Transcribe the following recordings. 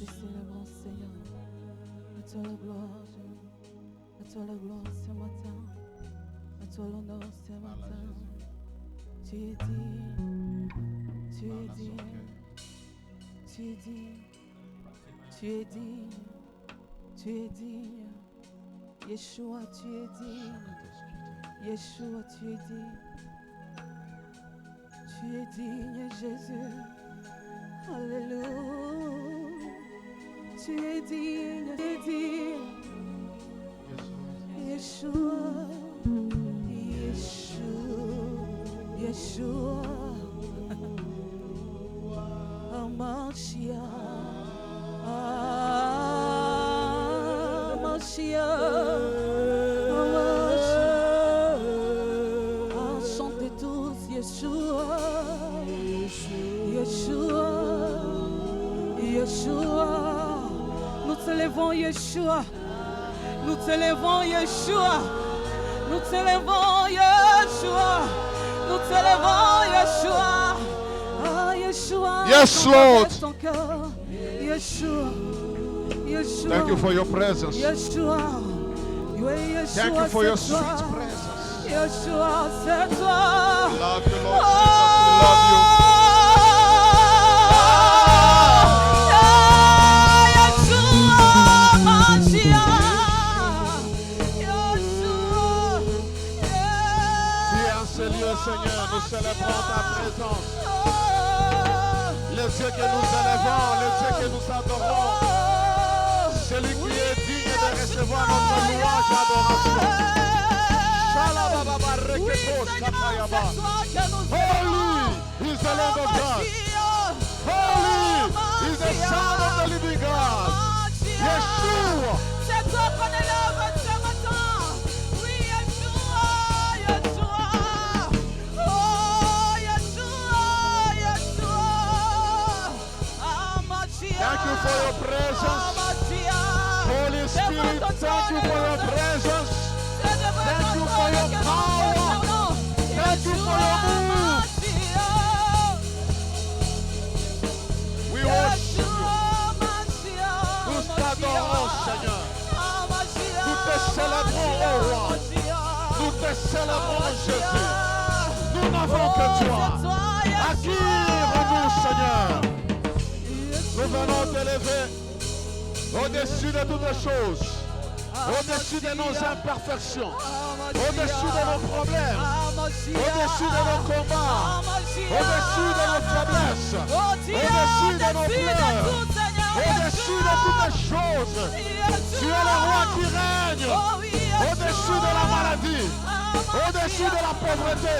te célébrons, Seigneur. À toi la gloire, Dieu. À toi la gloire ce matin. À toi l'honneur ce matin. Tu es digne. Tu es digne. Tu es digne. Tu es digne. Tu es digne. Yeshua, tu es digne. Yeshua, tu es digne. Tu es digne, Jésus. Alléluia. Tu es digne, tu es digne. Yeshua, Yeshua, Yeshua. Amashiach, Amashiach. Chantez tous Yeshua, Yeshua, Yeshua. Nous te levons Yeshua. Nous te levons Yeshua. Nous te levons Yeshua. Nous te levons Yeshua. Ah Yeshua. Yes, Lord. Yeshua. Yeshua. Thank you for your presence. Yeshua. Yeshua. Thank you for your sweet presence. Yeshua, c'est toi. We love you, Lord Jesus. We love you. Seigneur, nous célébrons ta présence. Les yeux que nous élevons, les yeux que nous adorons. Celui qui est digne de recevoir notre louange et adoration. Holy is the Lamb of God. Holy is the Son of the living God. Yeshua. C'est toi qu'on élève ce matin. Oui, Yeshua, Yeshua. Thank you for your presence. Holy Spirit, thank you for your presence. Thank you for your power. Thank you for your move. We worship you. Nous t'adorons, Seigneur. Nous te célébrons, oh roi. Nous te célébrons, Jésus. Nous n'avons que toi. Acquire-nous, Seigneur. Nous venons t'élever au-dessus de toutes les choses, au-dessus de nos imperfections, au-dessus de nos problèmes, au-dessus de nos combats, au-dessus de nos faiblesses, au-dessus de nos pleurs, au-dessus de toutes les choses. Tu es le roi qui règne au-dessus de la maladie, au-dessus de la pauvreté,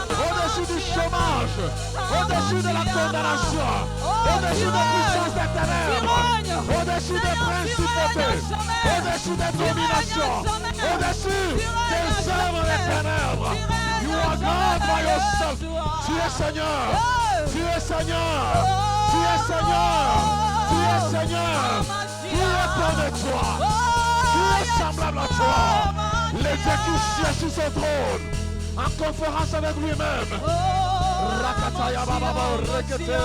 au-dessus du chômage, au-dessus de la condamnation, au-dessus des puissances des ténèbres, au-dessus des principautés, au-dessus des dominations, au-dessus des œuvres des ténèbres. You are God by yourself. Tu es Seigneur, tu es Seigneur, tu es Seigneur, tu es Seigneur. Qui est comme toi? Qui est semblable à toi? Le Dieu qui siège sur son trône, en conférence avec lui-même. Rakataya Baba Rekete.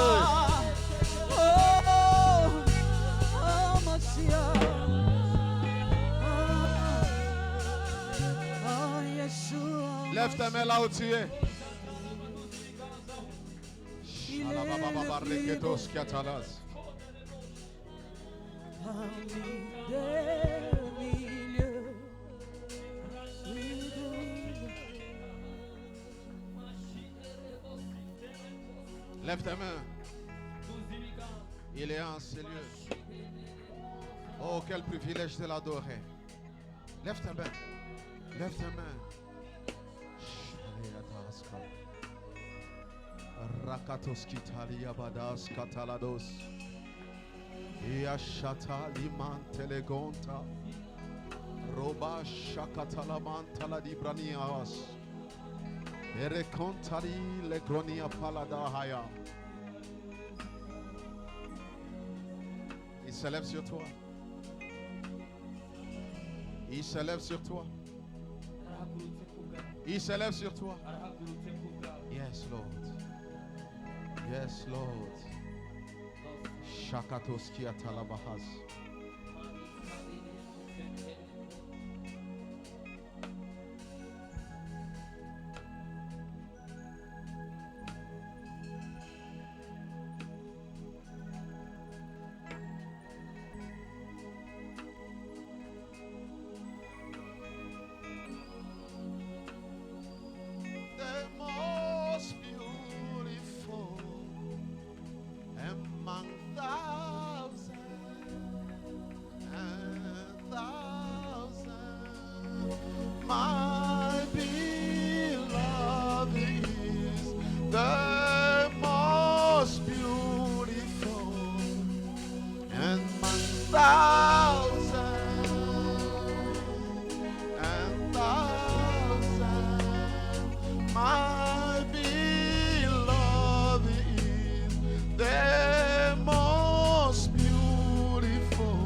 Lève ta main là où tu es. Lève ta main. Il est en ces lieux. Oh, quel privilège de l'adorer. Lève ta main. Lève ta main. Rakatos Kitalia Badas Katalados. Iashata Liman Telegonta. Roba Shakatalamanta la Dibranias. Erekontali Legronia Paladahaya. Il s'élève sur toi. Il s'élève sur toi. Il s'élève sur toi. Yes, Lord. Yes, Lord. Shakatoskia talabahas. The most beautiful among thousands and thousands. My beloved is the most beautiful among thousands and thousands. My beloved is the most beautiful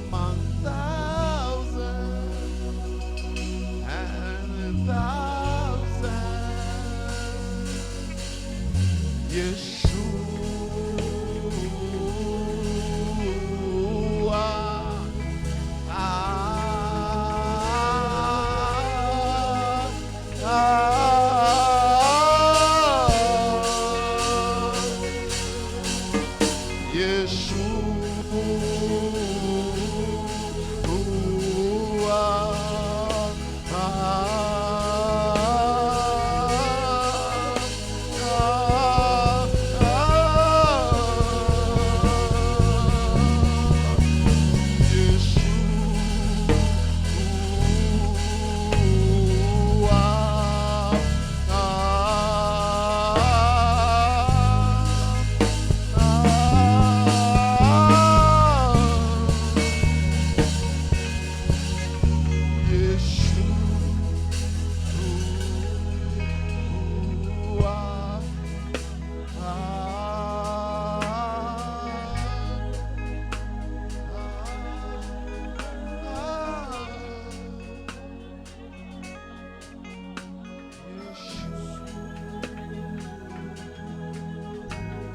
among thousands and thousands. Yeshua.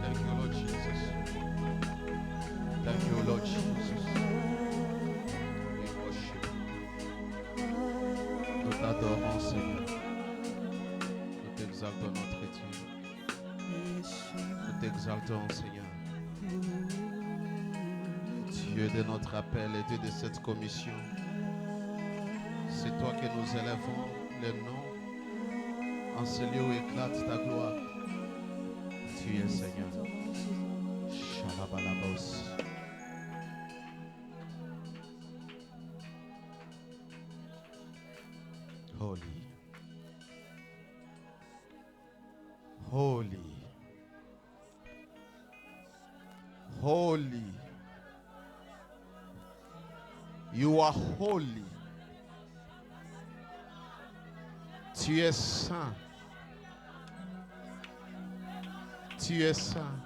Thank you, Lord Jesus. Thank you, Lord Jesus. We worship you. Nous t'adorons, Seigneur. Nous t'exaltons, notre Dieu. Nous t'exaltons, Seigneur. Dieu de notre appel et Dieu de cette commission. C'est toi que nous élèvons le nom en ce lieu où éclate ta gloire. Tu es Seigneur. Shalabalabos. Holy. Holy. Holy. You are holy. Tu es saint. Tu es saint.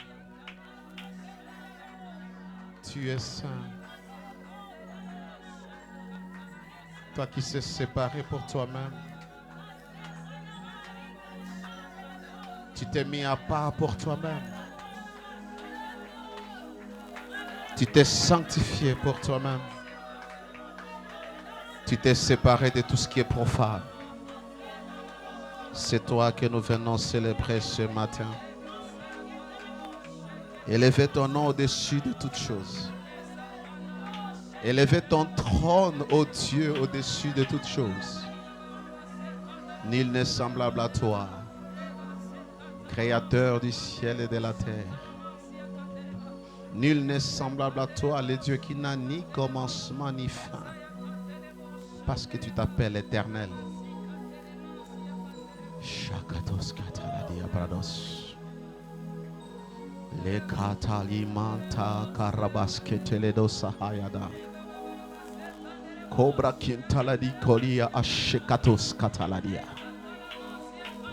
Tu es saint. Toi qui s'es séparé pour toi-même. Tu t'es mis à part pour toi-même. Tu t'es sanctifié pour toi-même. Tu t'es séparé de tout ce qui est profane. C'est toi que nous venons célébrer ce matin. Élevez ton nom au-dessus de toutes choses. Élevez ton trône, ô Dieu, au-dessus de toutes choses. Nul n'est semblable à toi, Créateur du ciel et de la terre. Nul n'est semblable à toi, le Dieu qui n'a ni commencement ni fin, parce que tu t'appelles Éternel. Shakatos kataladia brados. Le katalimanta karabasketeledo sahayada. Cobra kintaladi kolia ashekatos kataladia.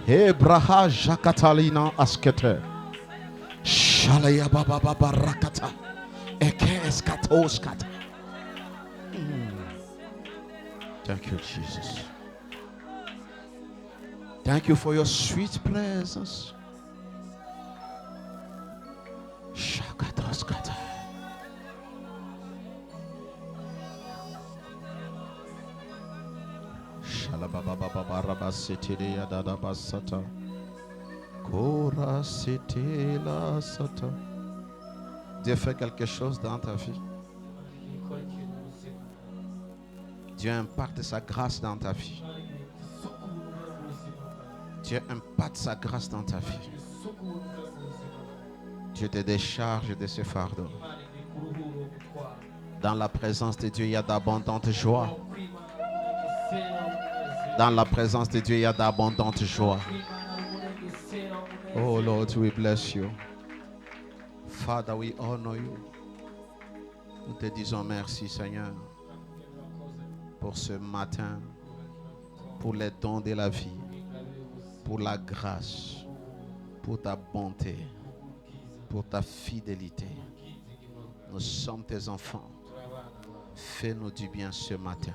Hebraha jakatalina askete. Shalaya baba baba rakata. Eke eskatos kata. Thank you, Jesus. Thank you for your sweet presence. Shakatoskata. Shalababababarabasetele yadadabasata. Kora setela sata. Dieu fait quelque chose dans ta vie. Dieu impacte sa grâce dans ta vie. Dieu impacte sa grâce dans ta vie. Dieu te décharge de ce fardeau. Dans la présence de Dieu, il y a d'abondantes joies. Dans la présence de Dieu, il y a d'abondantes joies. Oh Lord, we bless you. Father, we honor you. Nous te disons merci, Seigneur, pour ce matin, pour les dons de la vie, pour la grâce, pour ta bonté, pour ta fidélité. Nous sommes tes enfants. Fais-nous du bien ce matin.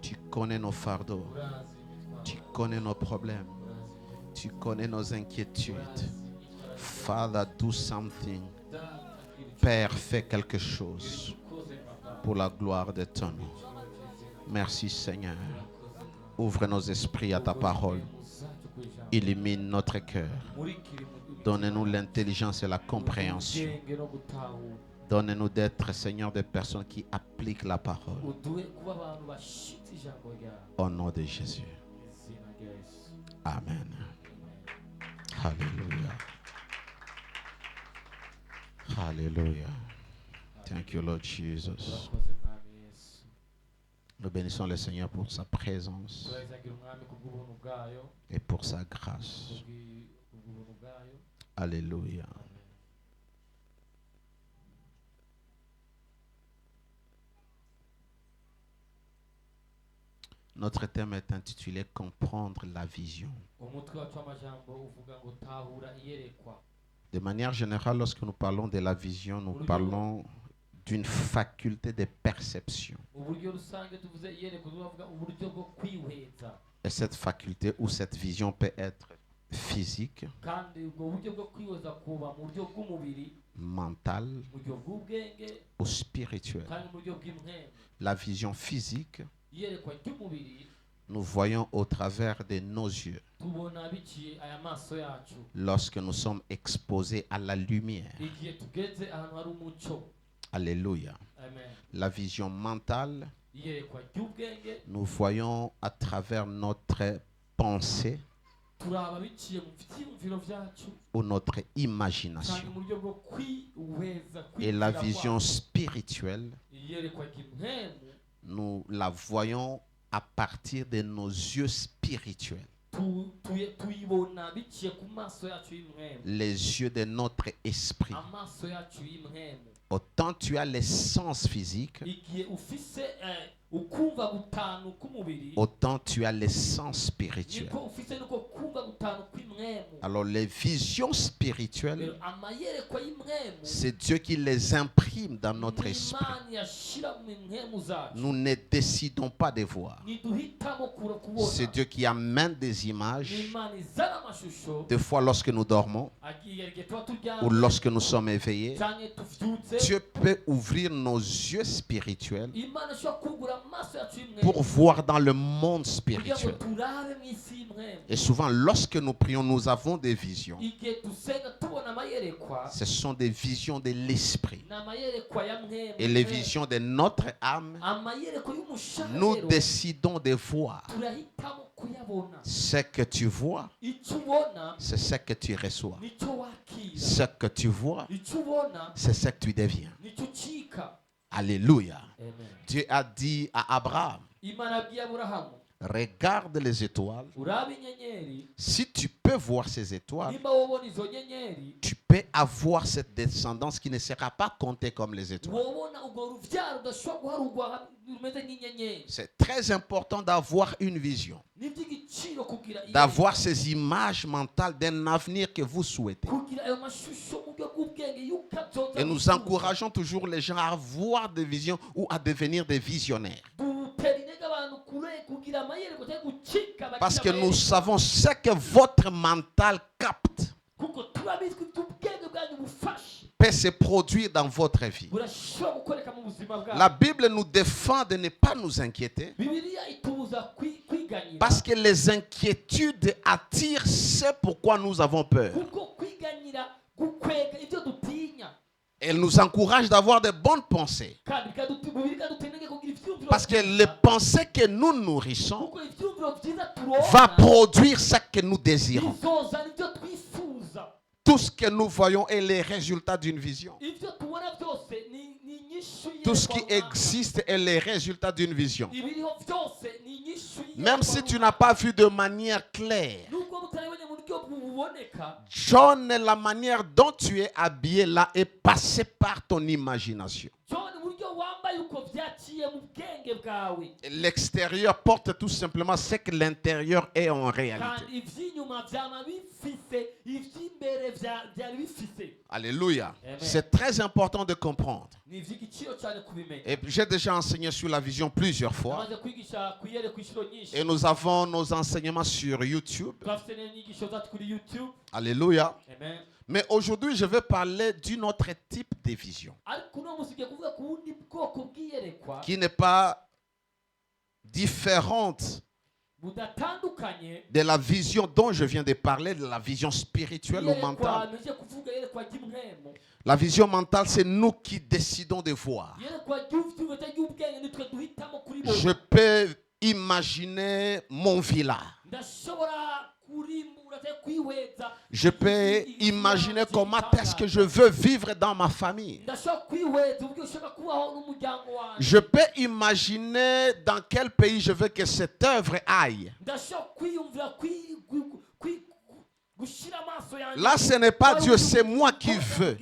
Tu connais nos fardeaux. Tu connais nos problèmes. Tu connais nos inquiétudes. Father, do something. Père, fais quelque chose pour la gloire de ton nom. Merci Seigneur. Ouvre nos esprits à ta parole. Illumine notre cœur. Donne-nous l'intelligence et la compréhension. Donne-nous d'être, Seigneur, des personnes qui appliquent la parole. Au nom de Jésus. Amen. Alléluia. Alléluia. Thank you, Lord Jesus. Nous bénissons le Seigneur pour sa présence et pour sa grâce. Alléluia. Notre thème est intitulé « Comprendre la vision ». De manière générale, lorsque nous parlons de la vision, nous parlons d'une faculté de perception. Et cette faculté ou cette vision peut être physique, mentale ou spirituelle. La vision physique, nous voyons au travers de nos yeux lorsque nous sommes exposés à la lumière. Alléluia. La vision mentale, nous voyons à travers notre pensée ou notre imagination. Et la vision spirituelle, nous la voyons à partir de nos yeux spirituels. Les yeux de notre esprit. Autant tu as les sens physiques, autant tu as les sens spirituels. Alors les visions spirituelles, c'est Dieu qui les imprime dans notre esprit. Nous ne décidons pas de voir. C'est Dieu qui amène des images. Des fois lorsque nous dormons ou lorsque nous sommes éveillés, Dieu peut ouvrir nos yeux spirituels pour voir dans le monde spirituel. Et souvent, lorsque nous prions, nous avons des visions. Ce sont des visions de l'esprit. Et les visions de notre âme, nous décidons de voir. Ce que tu vois, c'est ce que tu reçois. Ce que tu vois, c'est ce que tu deviens. Alléluia. Amen. Dieu a dit à Abraham, regarde les étoiles. Si tu peux voir ces étoiles, tu peux avoir cette descendance qui ne sera pas comptée comme les étoiles. C'est très important d'avoir une vision, d'avoir ces images mentales d'un avenir que vous souhaitez. Et nous encourageons toujours les gens à avoir des visions ou à devenir des visionnaires. Parce que nous savons ce que votre mental capte. kuko turabizi ko iby'ubwenge bwanyu bufasha peut se produire dans votre vie. burashobora gukoreka mu buzima bwanyu. La Bible nous défend de ne pas nous inquiéter Bibiliya itubuza kwiganyira parce que les inquiétudes attirent ce pourquoi nous avons peur. kuko kwiganyira gukwega ibyo dutinya Elle nous encourage d'avoir de bonnes pensées. kandi bikadutenege kugira ivyumviro Parce que les pensées que nous nourrissons kuko ivyumviro vyiza va turonka produire ce que nous désirons. bizozana ibyo twifuza. Tout ce que nous voyons est le résultat d'une vision. Ibyo tubona byose ni inyishu Tout ce qui yerekwa. existe est le résultat d'une vision. Ibiriho byose ni inyishu Même si tu n'as pas vu de manière claire, nubwo mutarabonye mu buryo buboneka John, la manière dont tu es habillé là est passée par ton imagination. John uburyo wambaye uko vyaciye mu bwenge bwawe L'extérieur porte tout simplement ce que l'intérieur est en réalité. kandi ivy'inyuma vyama bifise ivy'imbere vyari bifise. Alléluia. Amen. C'est très important de comprendre. Ni ivy'igiciro cyane kubimenya. Et j'ai déjà enseigné sur la vision plusieurs fois. Amaze kwigisha kuyere kwishuro nyinshi Et nous avons nos enseignements sur YouTube. twafite n'inyigisho zacu kuri YouTube. Alléluia. Amen. Mais aujourd'hui, je vais parler d'une autre type de vision ariko uno munsi ugiye kuvuga ku bundi bwoko bw'iyerekwa qui n'est pas différente budatandukanye de la vision dont je viens de parler, de la vision spirituelle ou iyerekwa mentale. nje kuvuga iyerekwa ry'imwemo. La vision mentale, c'est nous qui décidons de voir. Iyerekwa ry'uvyumviro ry'ubwenge nitwe duhitamo kuri bo. Je peux imaginer mon villa. Ndashobora kurimbura cyangwa kwihweza. Je peux imaginer comment est-ce que je veux vivre dans ma famille. Ndashobora kwihweza uburyo ushaka kubaho n'umuryango wanjye. Je peux imaginer dans quel pays je veux que cette œuvre aille. Ndashobora kwiyumvira gushira amaso yanjye. Là, ce n'est pas Dieu, c'est moi qui veux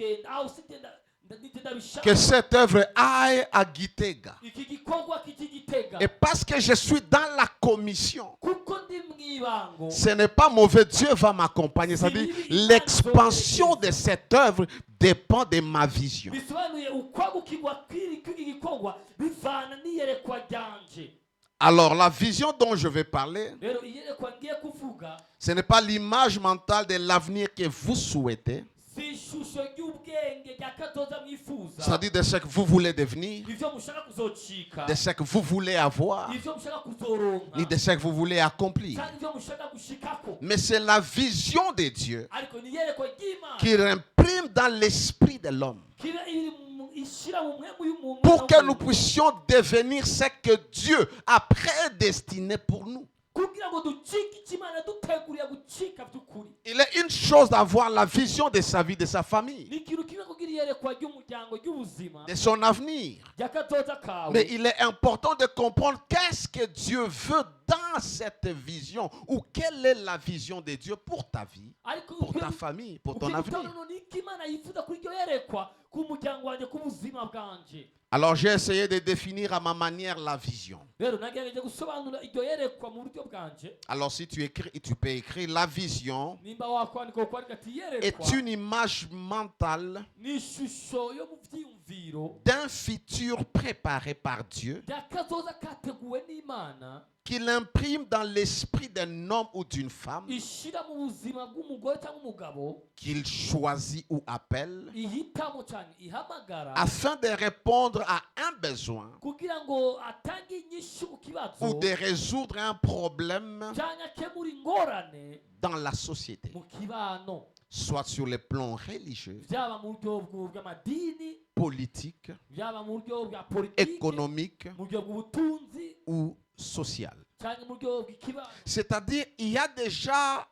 que cette œuvre aille à Gitega. iki gikorwa k'Igitega. Et parce que je suis dans la commission, Kuko ndi mw'ibango. ce n'est pas mauvais, Dieu va m'accompagner. C'est-à-dire, l'expansion de cette œuvre dépend de ma vision. Bisobanuye ukwagukirwa kw'iki gikorwa bivana n'iyerekwa ryanje. Alors, la vision dont je vais parler, Rero iyerekwa ngiye kuvuga ce n'est pas l'image mentale de l'avenir que vous souhaitez, si ishusho ry'ubwenge rya kazoza mwifuza. c'est-à-dire de ce que vous voulez devenir, Ivyo mushaka kuzocika. de ce que vous voulez avoir, Ivyo mushaka kuzoronka. ni de ce que vous voulez accomplir. Kandi ivyo mushaka gushikako. Mais c'est la vision de Dieu Ariko ni iyerekwa ry'Imana. qui imprime dans l'esprit de l'homme Kiba iri ishira mu mwemu y'umuntu. pour que nous puissions devenir ce que Dieu a prédestiné pour nous. Kugira ngo ducike icyo Imana yaduteguriye gucika by'ukuri. Il est une chose d'avoir la vision de sa vie, de sa famille, Ni ikintu kimwe kugira iyerekwa ry'umuryango ry'ubuzima de son avenir. rya kazoza kawe. Mais il est important de comprendre qu'est-ce que Dieu veut dans cette vision ou quelle est la vision de Dieu pour ta vie, Ariko pour ta famille, pour ton avenir. ni iki Imana yifuza kuri iryo yerekwa k'umuryango wanjye k'ubuzima bwanje. Alors j'ai essayé de définir à ma manière la vision. Rero nagerageje gusobanura iryo yerekwa mu buryo bwanje. Alors si tu écris, tu peux écrire la vision Nimba wakwandika ukwandika ati est yerekwa une image mentale ni ishusho yo mu vyiyumviro d'un futur préparé par Dieu rya kazoza kateguwe n'Imana qu'il imprime dans l'esprit d'un homme ou d'une femme ishira mu buzima bw'umugore cyangwa umugabo qu'il choisit ou appelle ihitamo cyane ihamagara afin de répondre à un besoin kugira ngo atange inyishu ku ou kibazo de résoudre un problème cyangwa akemura ingorane dans la société, mu kibano soit sur le plan religieux, byaba mu buryo bw'amadini politique, byaba mu buryo bwa politiki économique mu buryo bw'ubutunzi ou social. cyangwa mu buryo bw'ikibano. C'est-à-dire, il y a déjà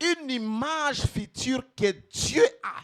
une image future que Dieu a.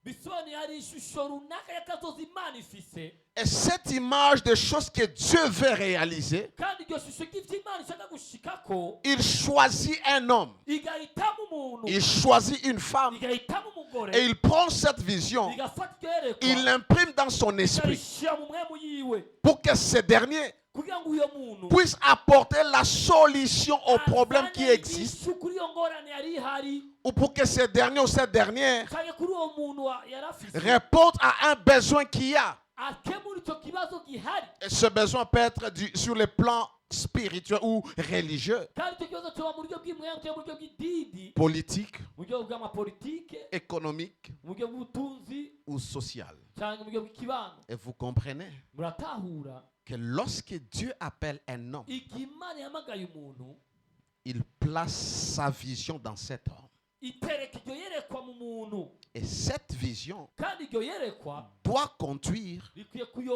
Bisobanuye hari ishusho runaka y'akazoza Imana ifise Et cette image des choses que Dieu veut réaliser, kandi iryo shusho ry'ivyo Imana ishaka gushikako il choisit un homme, igahitamo umuntu il choisit une femme, igahitamo umugore et il prend cette vision, igafata iryo yerekwa il l'imprime dans son esprit ikarishira mu mwemu yiwe pour que ce dernier kugira ngo uyo muntu puisse apporter la solution aux problèmes qui azane existent, inyishu kuri iyo ngorane yari ihari ou pour que ce dernier ou cette dernière canke kuri uwo muntu yari afise répondent à un besoin qu'il y a. akemura icyo kibazo gihari. Et ce besoin peut être sur le plan spirituel ou religieux, kandi icyo kibazo cyoba mu buryo bw'imwemwe cyangwa mu buryo bw'idini, politique, mu buryo bw'amapolitike, économique mu buryo bw'ubutunzi ou social. cyangwa mu buryo bw'ikibano. Et vous comprenez Muratahura que lorsque Dieu appelle un homme, igihe Imana yahamagaye umuntu il place sa vision dans cet homme. itereka iryo yerekwa mu muntu, Et cette vision kandi iryo yerekwa doit conduire rikwiye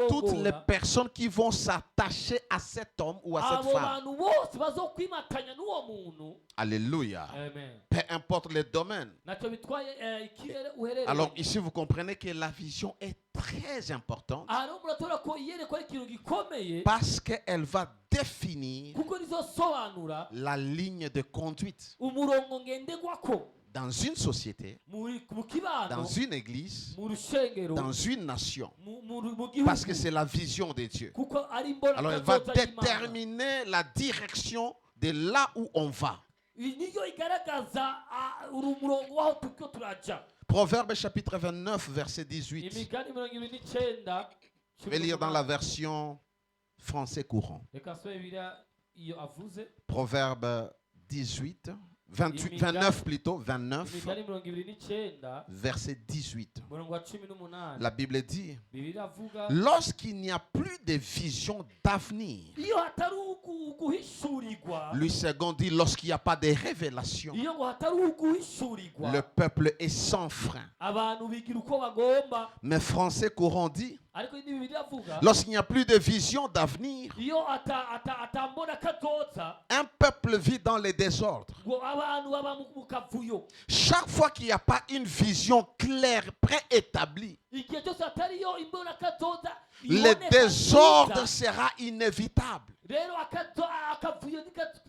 toutes les kurongora personnes qui vont s'attacher à cet homme ou à cette abo femme. bantu bose bazokwimatanya n'uwo muntu. Alléluia. Amen. Peu importe le domaine. Ntacyo bitwaye ikirere uherereye. Alors ici, vous comprenez que la vision est très importante ahantu muratora ko iyerekwa ari ikintu gikomeye, parce qu'elle va définir kuko rizosobanura la ligne de conduite umurongo ngenderwako dans une société, mu kibano, dans une église, mu rushengero, dans une nation. mu Parce que gihugu, c'est la vision de Dieu. kuko ari Alors elle va imbonakazoza y'Imana. déterminer la direction de là où on va. Niyo igaragaza umurongo waho turiko turaja. Proverbe chapitre 29, verset 18. Imigani 29, Je vais lire dans la version français courant. reka nsome Bibiliya iyo avuze. Proverbe 18, 29 plutôt, 29, Imigani 29, verset 18. umurongo wa 18. La Bible dit, Bibiliya avuga lorsqu'il n'y a plus de vision d'avenir. iyo hatari guhishurirwa, Louis II dit, lorsqu'il n'y a pas de révélation, iyo ngo hatari guhishurirwa, le peuple est sans frein. abantu bigira uko bagomba. Mais français courant dit, Ariko indi Bibiliya avuga lorsqu'il n'y a plus de vision d'avenir, iyo atambona kazoza, un peuple vit dans les désordres. ngo abantu baba mu kavuyo. Chaque fois qu'il n'y a pas une vision claire, préétablie, Igihe cyose hatariyo imbona kazoza, le iboneka désordre nziza, sera inévitable. rero akavuyo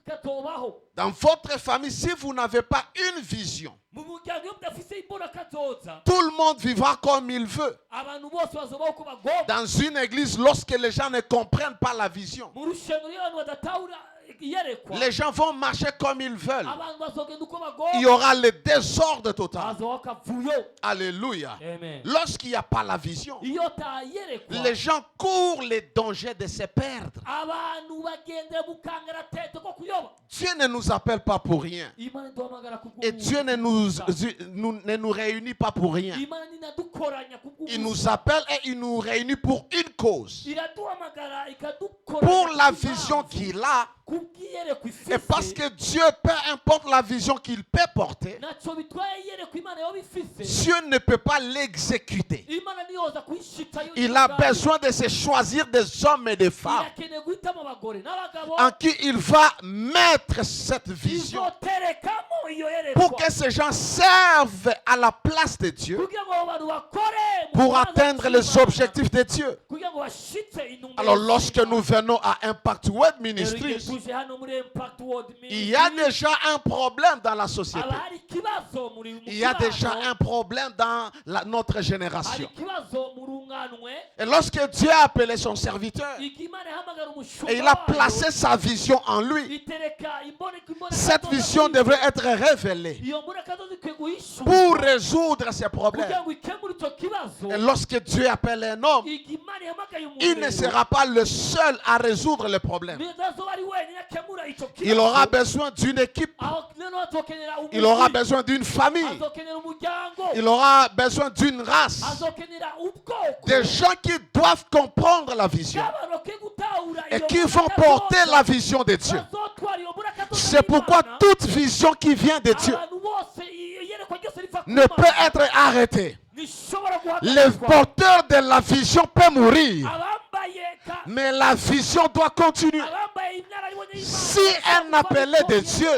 katobaho. Dans votre famille, si vous n'avez pas une vision, Mu muryango iyo mudafise imbona kazoza, tout le monde vivra comme il veut. abantu bose bazobaho uko bagomba. Dans une église, lorsque les gens ne comprennent pas la vision, Mu rushengero iyo abantu badatahura iyerekwa, les gens vont marcher comme ils veulent. abantu bazogenda uko Il y bagomba, aura le désordre total. bazobaho akavuyo. Alléluia. Amen. Lorsqu'il n'y a pas la vision, Iyo tayerekwa, les gens courent les dangers de se perdre. abantu bagendera mu kangaratete ko kuyoba. Dieu ne nous appelle pas pour rien. Imana iduhamagara Et Dieu ne nous réunit pas pour rien. Imana inadukoranya Il nous appelle et il nous réunit pour une cause. iraduhamagara ikadukoranya Pour la vision qu'il a. kubw'iyerekwa ifise. Et parce que Dieu, peu importe la vision qu'il peut porter, ntacyo bitwaye iyerekwa Imana yoba ifise. Dieu ne peut pas l'exécuter. Imana niyoza kuyishita yo. Il a besoin de se choisir des hommes et des femmes irakeneye guhitamo abagore n'abagabo en qui il va mettre cette vision izoterekamo iyo pour yerekwa, que ces gens servent à la place de Dieu kugira ngo abo bantu bakore mu pour kibanza atteindre les cy'Imana, objectifs de Dieu. kugira ngo bashitse intumbero Alors lorsque y'Imana. nous venons à Impact Word Rero igihe Ministries, tuje hano muri Impact World il y a Ministry, déjà un problème dans la société. haba hari ikibazo muri mu Il y a kibano, déjà un problème dans notre hari génération. ikibazo mu runganwe. Et lorsque Dieu a appelé son serviteur Igihe Imana ihamagara umushumba et il a wayo, placé sa vision en lui, itereka imboneka cette kazoza vision muri devrait we. être révélée Iyo mbona kazoza ikwiye guhishurwa pour résoudre ces problèmes. kugira ngo ikemure icyo kibazo. Et lorsque Dieu appelle un homme, Igihe Imana ihamagaye umuntu il ne sera pas le seul à résoudre les problèmes. ntazoba ari wenyine akemura icyo kibazo. Il aura besoin d'une équipe, Aho rero azokenera il aura umugwi, besoin d'une famille, azokenera umuryango, il aura besoin d'une race, azokenera ubwoko, des gens qui doivent comprendre la vision n'abantu bakwiye gutahura et iyo qui mbona vont kazoza, porter la vision de Dieu. bazotwara iyo mbona kazoza C'est pourquoi y'Imana. toute vision qui vient de Dieu Abantu bose iyerekwa ryose riva ku ne peut Mana. être arrêtée. Rishobora Le guhagarikwa. porteur de la vision peut mourir, Abambaye mais la vision doit continuer. abambaye inararibonye y'Imana, Si un appelé de Dieu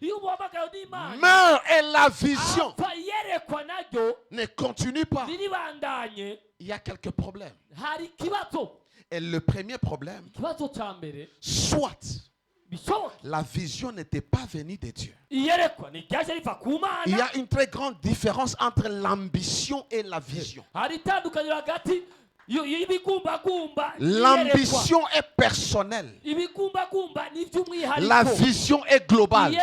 iyo uhamagawe n'Imana, meurt et la vision apfa iyerekwa naryo ne continue pas, riribandanye, il y a quelques problèmes. hari ikibazo. Et le premier problème, Ikibazo cya mbere soit bishoboka la vision n'était pas venue de Dieu. iyerekwa ntiryaje riva ku Il y Mana. a une très grande différence entre l'ambition et la vision. Hari itandukaniro hagati L'ambition est personnelle. La vision est globale.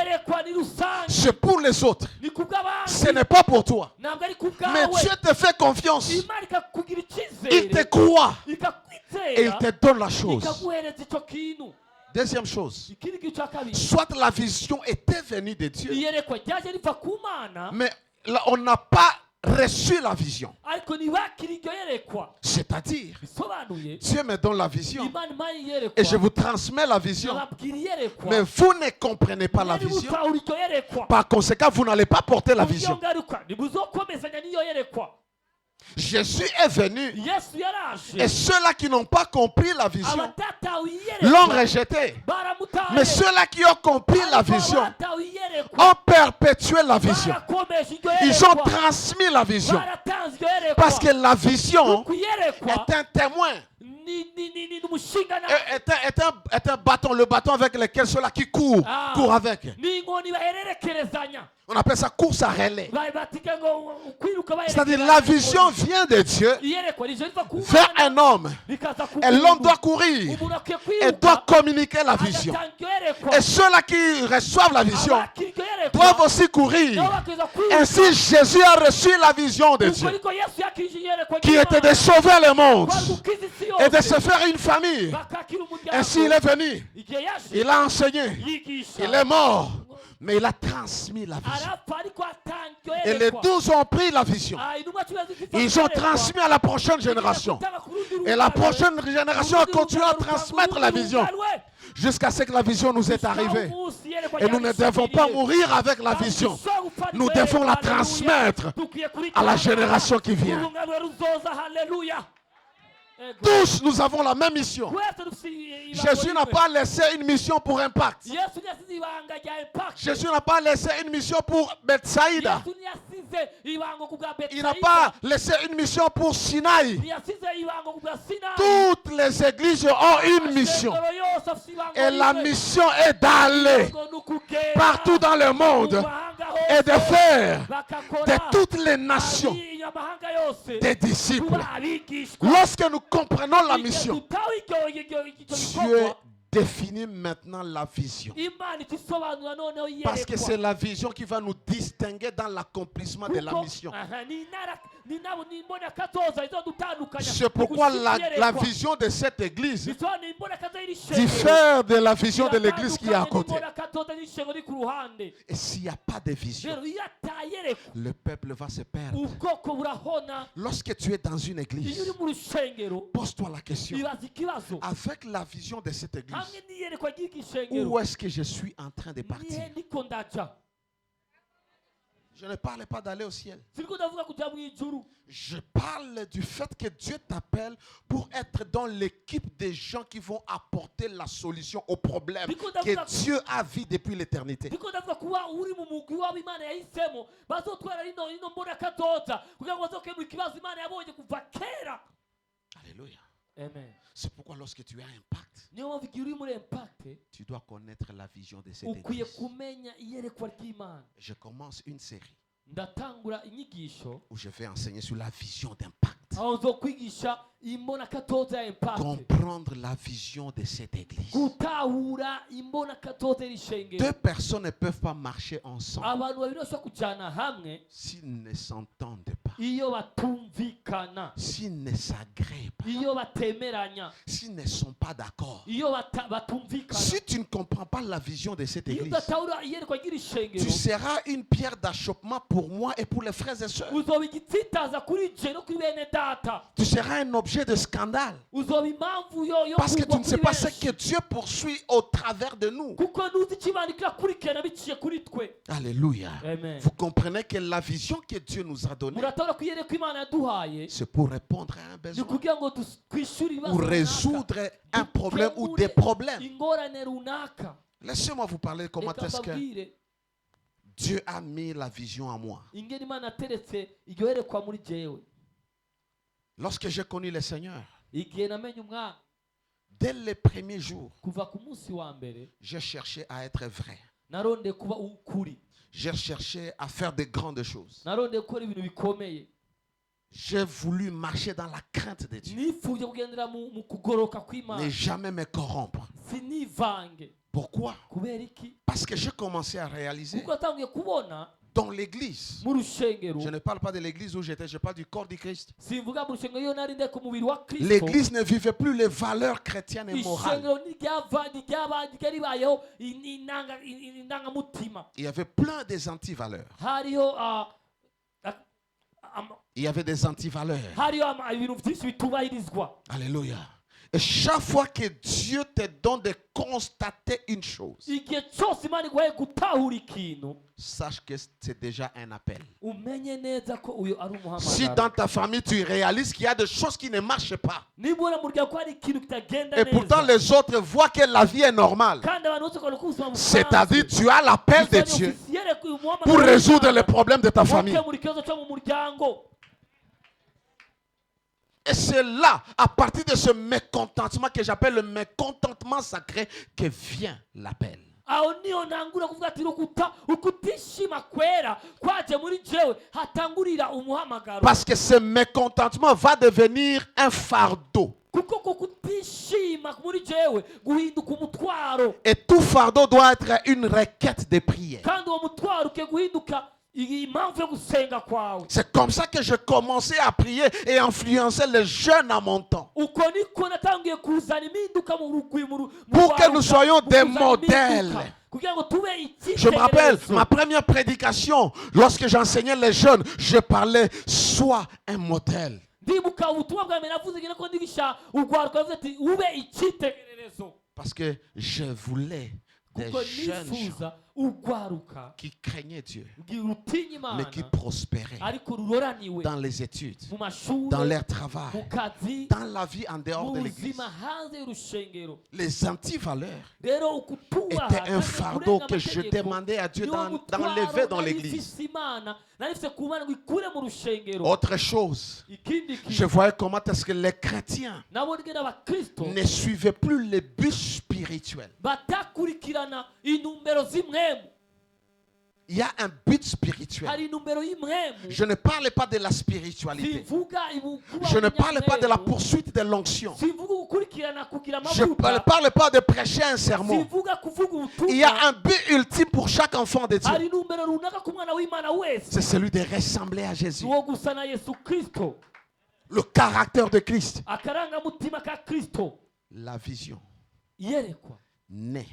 C'est pour les autres. Ce n'est pas pour toi. Mais Dieu te fait confiance. Il te croit. Et il te donne la chose. Deuxième chose. Soit la vision était venue de Dieu. Mais là, on n'a pas reçu la vision. C'est-à-dire, Dieu me donne la vision et je vous transmets la vision. Mais vous ne comprenez pas la vision. Par conséquent, vous n'allez pas porter la vision. Jésus est venu et ceux-là qui n'ont pas compris la vision l'ont rejeté. Mais ceux-là qui ont compris la vision ont perpétué la vision. Ils ont transmis la vision. Parce que la vision est un témoin. Est un bâton, le bâton avec lequel ceux-là qui courent avec. On appelle ça course à relais. C'est-à-dire la vision vient de Dieu vers un homme. Et l'homme doit courir et doit communiquer la vision. Et ceux-là qui reçoivent la vision doivent aussi courir. Ainsi Jésus a reçu la vision de Dieu qui était de sauver le monde et de se faire une famille. Ainsi il est venu. Il a enseigné. Il est mort. Mais il a transmis la vision. Et les 12 ont pris la vision. Ils ont transmis à la prochaine génération. Et la prochaine génération a continué à transmettre la vision. Jusqu'à ce que la vision nous est arrivée. Et nous ne devons pas mourir avec la vision. Nous devons la transmettre à la génération qui vient. Tous, nous avons la même mission. Jésus n'a pas laissé une mission pour Impact. Jésus n'a pas laissé une mission pour Bethsaïda. Il n'a pas laissé une mission pour Sinaï. Toutes les églises ont une mission. Et la mission est d'aller partout dans le monde et de faire de toutes les nations des disciples. Lorsque nous comprenons la mission, Dieu définit maintenant la vision. Parce que c'est la vision qui va nous distinguer dans l'accomplissement de la mission. C'est pourquoi la vision de cette église diffère de la vision de l'église qui est à côté. Et s'il n'y a pas de vision, le peuple va se perdre. Lorsque tu es dans une église, pose-toi la question. Avec la vision de cette église, où est-ce que je suis en train de partir? Je ne parle pas d'aller au ciel. Je parle du fait que Dieu t'appelle pour être dans l'équipe des gens qui vont apporter la solution au problème que Dieu a vu depuis l'éternité. Alléluia. Amen. C'est pourquoi lorsque tu as Impact, tu dois connaître la vision de cette église. Je commence une série où je vais enseigner sur la vision d'Impact. Comprendre la vision de cette église. Deux personnes ne peuvent pas marcher ensemble s'ils ne s'entendent pas, s'ils ne s'agréent pas, s'ils ne sont pas d'accord. Si tu ne comprends pas la vision de cette église, tu seras une pierre d'achoppement pour moi et pour les frères et sœurs. Tu seras un objet de scandale. Parce que tu ne sais pas ce que Dieu poursuit au travers de nous. Alléluia. Amen. Vous comprenez que la vision que Dieu nous a donnée, c'est pour répondre à un besoin ou résoudre un problème ou des problèmes. Laissez-moi vous parler comment est-ce que Dieu a mis la vision en moi. Lorsque j'ai connu le Seigneur, dès les premiers jours, j'ai cherché à être vrai. J'ai cherché à faire de grandes choses. J'ai voulu marcher dans la crainte de Dieu. nifuje kugendera mu kugoroka Ne kw'Imana jamais me corrompre. sinivange. Pourquoi? Kubera iki? Parce que j'ai commencé à réaliser Kuko natangiye kubona dans l'église. mu rushengero, Je ne parle pas de l'église où j'étais, je parle du corps du Christ. simvuga mu rushengero iyo nari ndeka umubiri wa Kristo, L'église ne vivait plus les valeurs chrétiennes et morales. ishengero ntiryaribayeho indangamutima. Il y avait plein des antivaleurs. Hariho Il y avait des antivaleurs. ibintu byinshi bitubahirizwa. Alléluia. Et chaque fois que Dieu te donne de constater une chose, Igihe cyose Imana iguhaye gutahura ikintu, sache que c'est déjà un appel. umenye neza ko uyu ari Si umuhamagaro. dans ta famille tu réalises qu'il y a des choses qui ne marchent pas, Nibura mu muryango ko hari ikintu kitagenda et pourtant neza, les autres voient que la vie est normale, kandi abantu bose bakabona ko ubuzima busanzwe, c'est-à-dire tu as l'appel de Gusa ni Dieu ofisiyere ku umuhamagaro pour résoudre w'Imana, les problèmes de ta famille. gukemura ikibazo cyo mu muryango. Et c'est là, à partir de ce mécontentement que j'appelle le mécontentement sacré, que vient l'appel. Aho niho ntangura kuvuga ati ukutishima kwera kwaje muri jewe hatangurira umuhamagaro. Parce que ce mécontentement va devenir un fardeau. Kuko kutishima muri jewe guhinduka umutwaro, Et tout fardeau doit être une requête de prière. kandi uwo mutwaro uke guhinduka impamvu yo gusenga kwawe. C'est comme ça que je commençais à prier et influencer les jeunes à mon temps. Uko niko natangiye kuzana impinduka mu rugwi Pour que nous soyons des modèles. kugira ngo tube Je me rappelle icyitegererezo. ma première prédication, lorsque j'enseignais les jeunes, je parlais, sois un modèle. Ndibuka ubutumwa bwa mbere navuze ngira ko ndigisha urwaruka navuze ati ube icyitegererezo, Parce que je voulais des kuko jeunes gens nifuza urwaruka qui craignaient Dieu, rutinya mais Imana qui prospéraient ariko ruroraniwe dans les études, mu mashuri, dans leur mu travail, kazi, dans la vie en dehors mu de l'église. buzima hanze y'urushengero. Les antivaleurs Rero ukutubaha était un kandi fardeau kurenga que je amategeko demandais à Dieu niwo d'enlever mutwaro dans nari l'église. mfise Imana nari mfise ku Mana ngo ikure mu rushengero. Autre chose, Ikindi je kintu voyais comment est-ce que les chrétiens nabona ingene abakristo ne suivaient plus les buts spirituels. batakurikirana intumbero z'imwemu. Il y a un but spirituel. Hari intumbero y'imwemu. Je ne parle pas de la spiritualité. Sivuga kuba Je ne parle pas de la umunyamwemu. poursuite de l'onction. Sivuga gukurikirana kugira Je ne amavuta. parle pas de prêcher un sermon. Sivuga kuvuga Il y a ubutumwa. un but ultime pour chaque enfant de Hari Dieu. intumbero runaka ku mwana w'Imana wese. C'est celui de ressembler à Jésus. Uwo gusa na Yesu Kristo. Le caractère de Christ. Akarangamutima ka Kristo. La vision Iyerekwa naît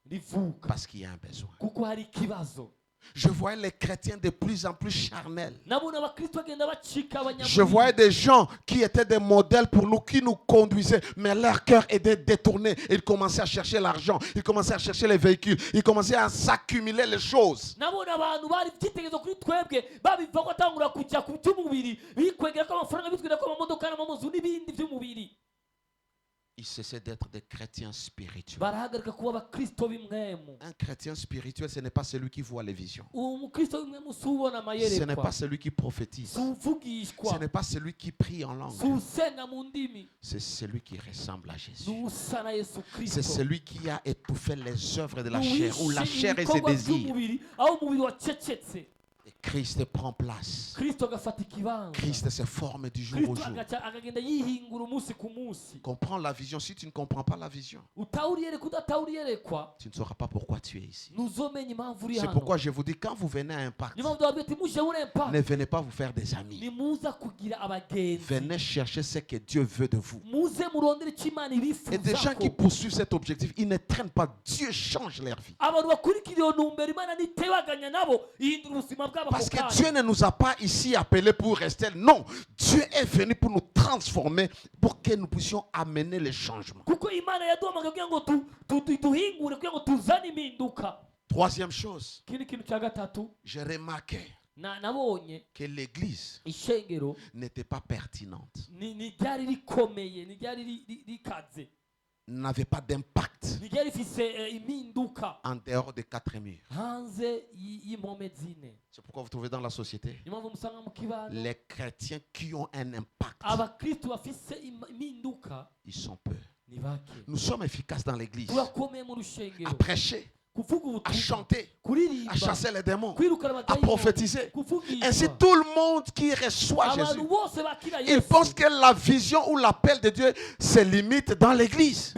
rivuka parce qu'il y a un besoin. kuko hari ikibazo. Je voyais les chrétiens de plus en plus charnels. Nabona abakristo bagenda bacika Je voyais des gens qui étaient des modèles pour nous, qui nous conduisaient, mais leur cœur était détourné. Ils commençaient à chercher l'argent, ils commençaient à chercher les véhicules, ils commençaient à s'accumuler les choses. Nabona abantu bari icyitegererezo kuri twebwe babiva ko atangura kujya ku by'umubiri bikwegera ko amafaranga bitwira ko amamodoka n'amamozu n'ibindi by'umubiri. Ils cessaient d'être des chrétiens spirituels. Barahagarika kuba abakristo b'imwemu. Un chrétien spirituel, ce n'est pas celui qui voit les visions. Umukristo w'imwemu si ubona Ce n'est amayerekwa, pas celui qui prophétise. si uvugishwa, Ce n'est pas celui qui prie en si langue. usenga mu ndimi, C'est celui qui ressemble à Jésus. ni usa na Yesu C'est Kristo. celui qui a étouffé les œuvres de la Ni chair, ou la uwishe chair et ses ibikorwa désirs. by'umubiri, aho umubiri wacecetse. Et Christ prend place. Kristo agafata ikibanza. Christ se forme du jour au Kristo jour. akagenda yihingura umunsi ku munsi. Comprends la vision. Si tu ne comprends pas la vision, Utahura iyerekwa udatahura iyerekwa tu ne sauras pas pourquoi tu es ici. ntuzomenya impamvu uri C'est hano. pourquoi je vous dis, quand vous venez à Impact, Niyo mpamvu ndababwira ati muje urempa ne venez pas vous faire des amis. nimuza kugira abagenzi, Venez chercher ce que Dieu veut de vous. muze murondere icyo Imana Et des gens qui ibifuza. poursuivent cet objectif, ils ne traînent pas. Dieu change leur vie. Abantu bakurikira iyo ntumbero Imana nitebaganya nabo ihindura ubuzima bwabo Parce ako que kanya. Dieu ne nous a pas ici appelés pour rester. Non, Dieu est venu pour nous transformer, pour que nous puissions amener les changements. Kuko Imana yaduhamagaye kugira ngo duhingure kugira ngo tuzane impinduka. Troisième chose, Ikindi kintu cya gatatu j'ai remarqué nabonye que l'église ishengero n'était pas pertinente, ntiryari rikomeye, ntiryari rikaze, n'avait pas d'impact ntiryari rifise impinduka en dehors des quatre murs. hanze y'impome zine. C'est pourquoi vous trouvez dans la société Niyo mpamvu musanga mu kibano les chrétiens qui ont un impact, abakristo bafise impinduka ils sont peu. ni bake. Nous sommes efficaces dans l'église Turakomeye mu rushengero à prêcher, à chanter, à chasser les démons, à prophétiser. prophétiser. Ainsi, tout le monde qui reçoit Jésus, il pense que la vision ou l'appel de Dieu se limite dans l'église.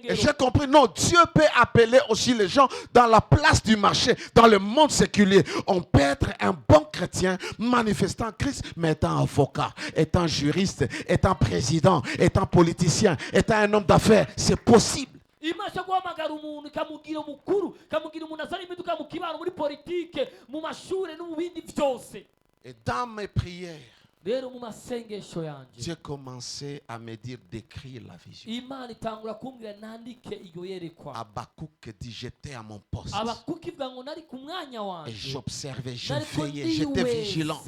Et j'ai compris, non, Dieu peut appeler aussi les gens dans la place du marché, dans le monde séculier. On peut être un bon chrétien, manifestant Christ, mais étant avocat, étant juriste, étant président, étant politicien, étant un homme d'affaires. C'est possible. Imasha guhamagara umuntu ikamugira umukuru ikamugira umuntu azana impinduka mu kibano muri politike mu mashure no mu bindi byose. Et dans mes prières, Rero mu masengesho yanje Dieu commençait à me dire d'écrire la vision. Imana itangura kumbwira nandike iyo yerekwa. Habakkuk dit j'étais à mon poste. Abakuki ivuga ngo nari ku mwanya Et wanje. j'observais, je veillais, j'étais vigilant.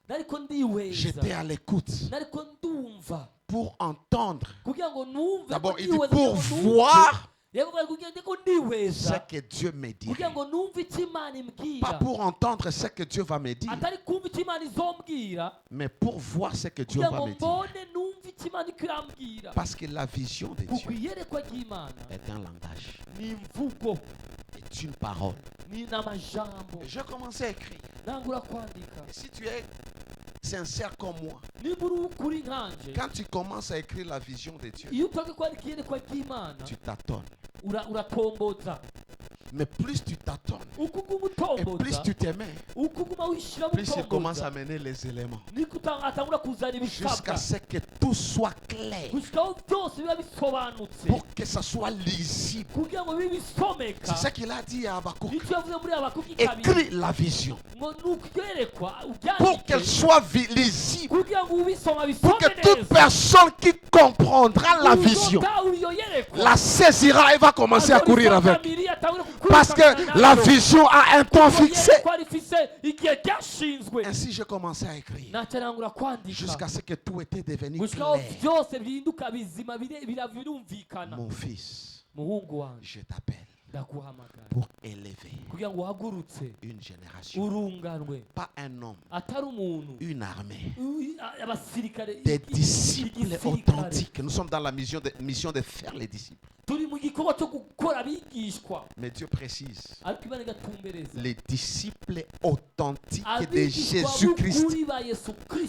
Nariko ndiweza. J'étais à l'écoute Nariko ndumva. pour entendre. Kugira ngo numve. D'abord, il dit pour voir ce ce que Dieu me dit. Pas pour entendre ce que Dieu va me dire, mais pour voir ce que Dieu va me dire. Parce que la vision de Dieu est un langage, est une parole. Et je commençais à écrire. Et si tu es sincère comme moi, quand tu commences à écrire la vision de Dieu, tu tâtonnes. Mais plus tu tâtonnes, et plus tu t'aimais, plus il commence à mener les éléments. Jusqu'à ce que tout soit clair. Pour que ça soit lisible. C'est ce qu'il a dit à Habakkuk. Écris la vision. Pour qu'elle soit lisible. Pour que toute personne qui comprendra la vision la saisira et va commencer à courir avec. Parce que la vision a un temps fixé. Ainsi, j'ai commencé à écrire. Jusqu'à ce que tout était devenu clair. Mon fils, je t'appelle pour élever une génération. Pas un homme, une armée. Des disciples authentiques. Nous sommes dans la mission de faire les disciples. Mais Dieu précise, les disciples authentiques de Jésus-Christ,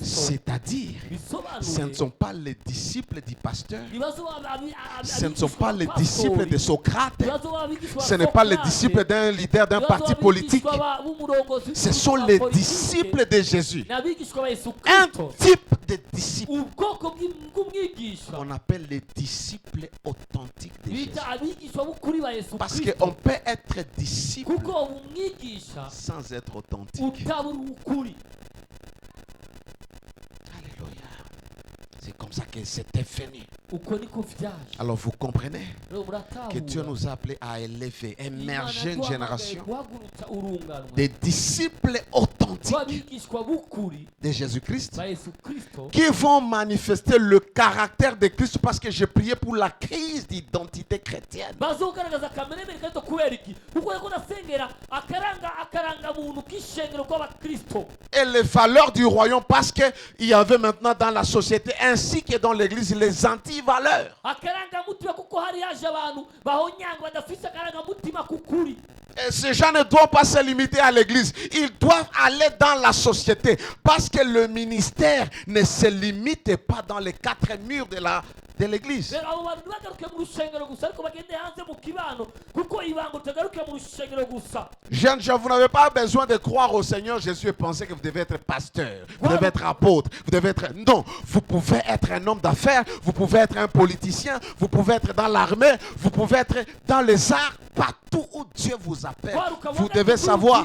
c'est-à-dire, ce ne sont pas les disciples du pasteur, ce ne sont pas les disciples de Socrate, ce n'est pas les disciples d'un leader d'un parti politique, ce sont les disciples de Jésus. Un type de disciples. On appelle les disciples authentiques de Jésus. Parce qu'on peut être disciple sans être authentique. Alléluia. C'est comme ça que c'était fini. Alors vous comprenez que Dieu nous a appelés à élever, émerger une génération des disciples authentiques de Jésus-Christ qui vont manifester le caractère de Christ, parce que j'ai prié pour la crise d'identité chrétienne. Et les valeurs du royaume, parce qu'il y avait maintenant dans la société ainsi que dans l'église les anti-valeurs. Et ces gens ne doivent pas se limiter à l'église. Ils doivent aller dans la société. Parce que le ministère ne se limite pas dans les quatre murs de l'église. Jeunes gens, vous n'avez pas besoin de croire au Seigneur Jésus et penser que vous devez être pasteur, vous devez être apôtre, vous devez être... Non, vous pouvez être un homme d'affaires, vous pouvez être un politicien, vous pouvez être dans l'armée, vous pouvez être dans les arts, partout où Dieu vous appelle. Vous devez savoir.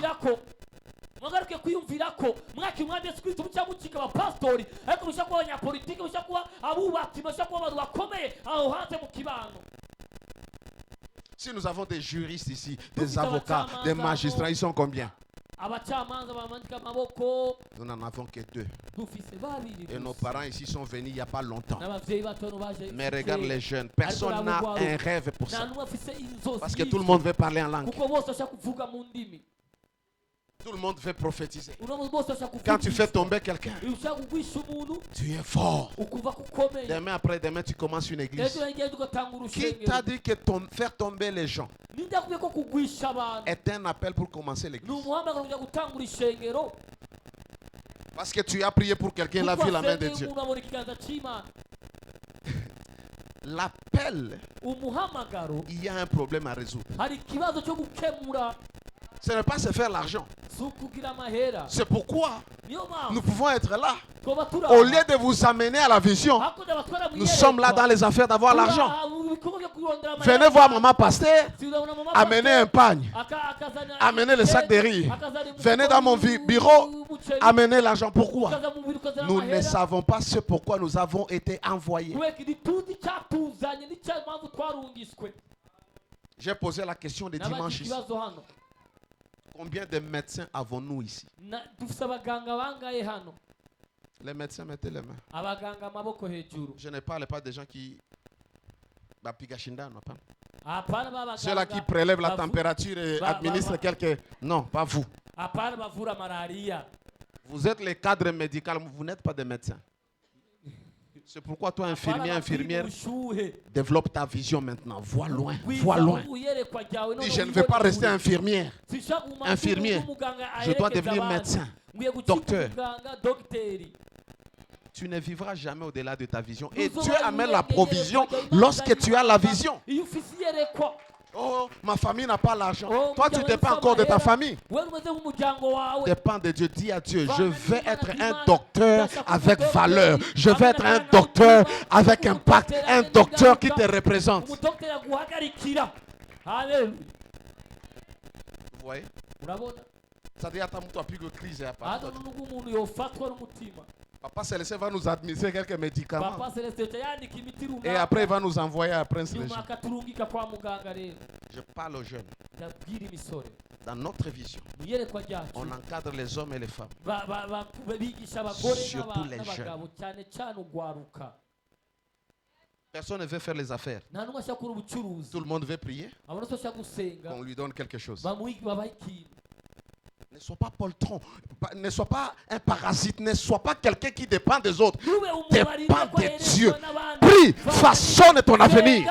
Si nous avons des juristes ici, des avocats, des magistrats, ils sont combien? Nous n'en avons que 2. Et nos parents ici sont venus il n'y a pas longtemps. Mais regarde les jeunes, personne n'a un rêve pour ça. Parce que tout le monde veut parler en langue. Tout le monde veut prophétiser. uno muntu bose ashaka Quand tu fais kuvugisha. tomber quelqu'un, iyo ushaka kugwisha umuntu tu es fort. ukuva kukomeye Demain après demain, tu commences une église. ejo yagenda ugatanga Qui t'a urushengero dit que faire tomber les gens ninde yakubwiye ko kugwisha abantu est un appel pour commencer ni l'église? umuhamagaro kujya gutangura ishengero Parce que tu as prié pour quelqu'un, il a vu la main de Dieu. umuntu abona ikiganza cy'Imana. L'appel, Umuhamagaro il y a un problème à résoudre. hari ikibazo cyo gukemura Ce n'est pas se faire l'argent. si ukugira amahera. C'est pourquoi Niyo nous mpamvu pouvons être là. twoba turi Au aha. lieu de vous amener à la vision, Hakurya batwara mu nous sommes là iyerekwa. dans les affaires d'avoir Turi l'argent. aha mu bikorwa byo kurondera amahera. Venez voir maman pasteur, Si uzabona mama amenez un pagne, akazana amenez le sac de riz. akazana Venez dans mon bureau, umuceri, amenez l'argent. Pourquoi? ukaza mu biro ukazana Nous ne amahera. savons pas ce pourquoi nous avons été envoyés. kubera igitutu cyatuzanye nicyo mpamvu twarungiswe. J'ai posé la question de Nabagize dimanche ici. ikibazo hano. Combien de médecins avons-nous ici? Dufite abaganga bangaye hano. Les médecins, mettez les mains. Abaganga amaboko hejuru. Je ne parle pas des gens qui... Apana babaganga. Ceux-là qui prélèvent la bavu- température et administrent quelques... Non, pas vous. Apana bavura malaria. Vous êtes les cadres médicaux, vous n'êtes pas des médecins. C'est pourquoi toi, infirmier, infirmière, développe ta vision maintenant. Vois loin, vois loin. Dis, je ne veux pas rester infirmière. Infirmier. Je dois devenir médecin, docteur. Tu ne vivras jamais au-delà de ta vision. Et Dieu amène la provision lorsque tu as la vision. Oh, ma famille n'a pas l'argent. Toi, tu dépends encore de ta famille. Dépends de Dieu. Dis à Dieu, je vais être un docteur avec valeur. Je vais être un docteur avec impact. Un docteur qui te représente. Vous voyez? Ça dit, attends, toi, plus que crise. Papa Célestin va nous administrer quelques médicaments. Et après, il va nous envoyer à Prince Régent. Je parle aux jeunes. Dans notre vision, on encadre les hommes et les femmes. Surtout les jeunes. Personne ne veut faire les affaires. Tout le monde veut prier. Qu'on lui donne quelque chose. Ne sois pas poltron, ne sois pas un parasite, ne sois pas quelqu'un qui dépend des autres. Dépends de Dieu. Prie, façonne ton avenir.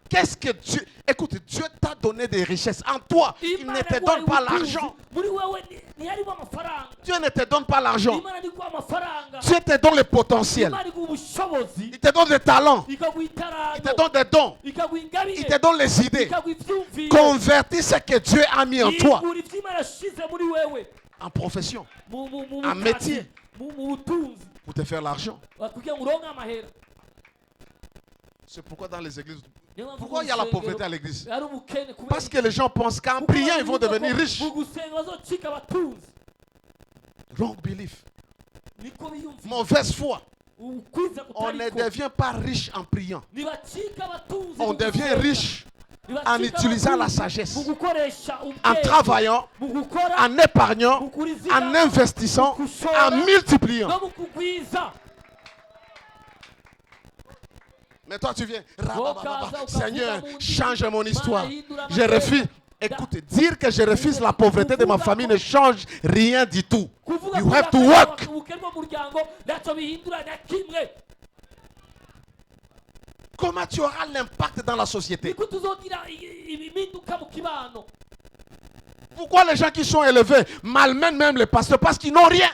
Qu'est-ce que Dieu... Écoute, Dieu t'a donné des richesses. En toi, il ne te donne pas l'argent. Dieu ne te donne pas l'argent. Dieu te donne le potentiel. Il te donne des talents. Il te donne des dons. Il te donne les idées. Convertis ce que Dieu a mis en toi. En profession. En métier. Pour te faire l'argent. C'est pourquoi dans les églises... Pourquoi il y a la pauvreté à l'église? Parce que les gens pensent qu'en priant, ils vont devenir riches. Wrong belief. Mauvaise foi. On ne devient pas riche en priant. On devient riche en utilisant la sagesse, en travaillant, en épargnant, en investissant, en multipliant. Mais toi tu viens, Seigneur, change mon histoire. Je refuse. Écoute, dire que je refuse la pauvreté de ma famille ne change rien du tout. You have to work. Comment tu auras l'impact dans la société? Pourquoi les gens qui sont élevés malmènent même les pasteurs? Parce qu'ils n'ont rien.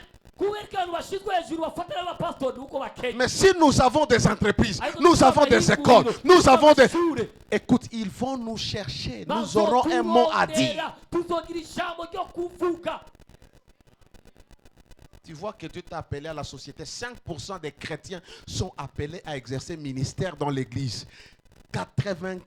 Mais si nous avons des entreprises, nous avons des écoles, nous avons des... Écoute, ils vont nous chercher. Nous aurons un mot à dire. Tu vois que Dieu t'a appelé à la société. 5% des chrétiens sont appelés à exercer ministère dans l'église. 95%,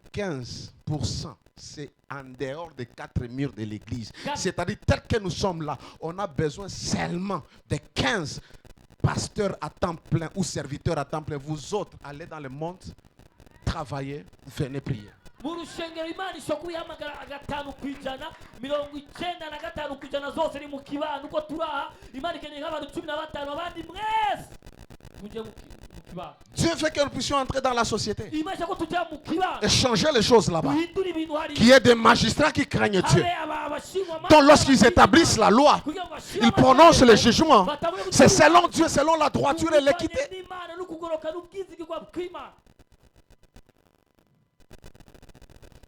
c'est en dehors des 4 murs de l'église. C'est-à-dire, tel que nous sommes là, on a besoin seulement de 15 pasteurs à temps plein ou serviteurs à temps plein. Vous autres, allez dans le monde, travaillez, venez prier. kibano. Dieu veut que nous puissions entrer dans la société Imana ishaka ko tujya mu kibano. et changer les choses là-bas. Duhindura ibintu hariya. Qu'il y ait des magistrats qui craignent Dieu. Habe abashingwa Donc lorsqu'ils établissent la loi, kugira ngo bashire ils prononcent amategeko, le jugement. batangure C'est gutegura selon Dieu, selon la droiture et l'équité. ubuvanye n'Imana n'ukugoroka n'ubwizigirwa bw'Imana.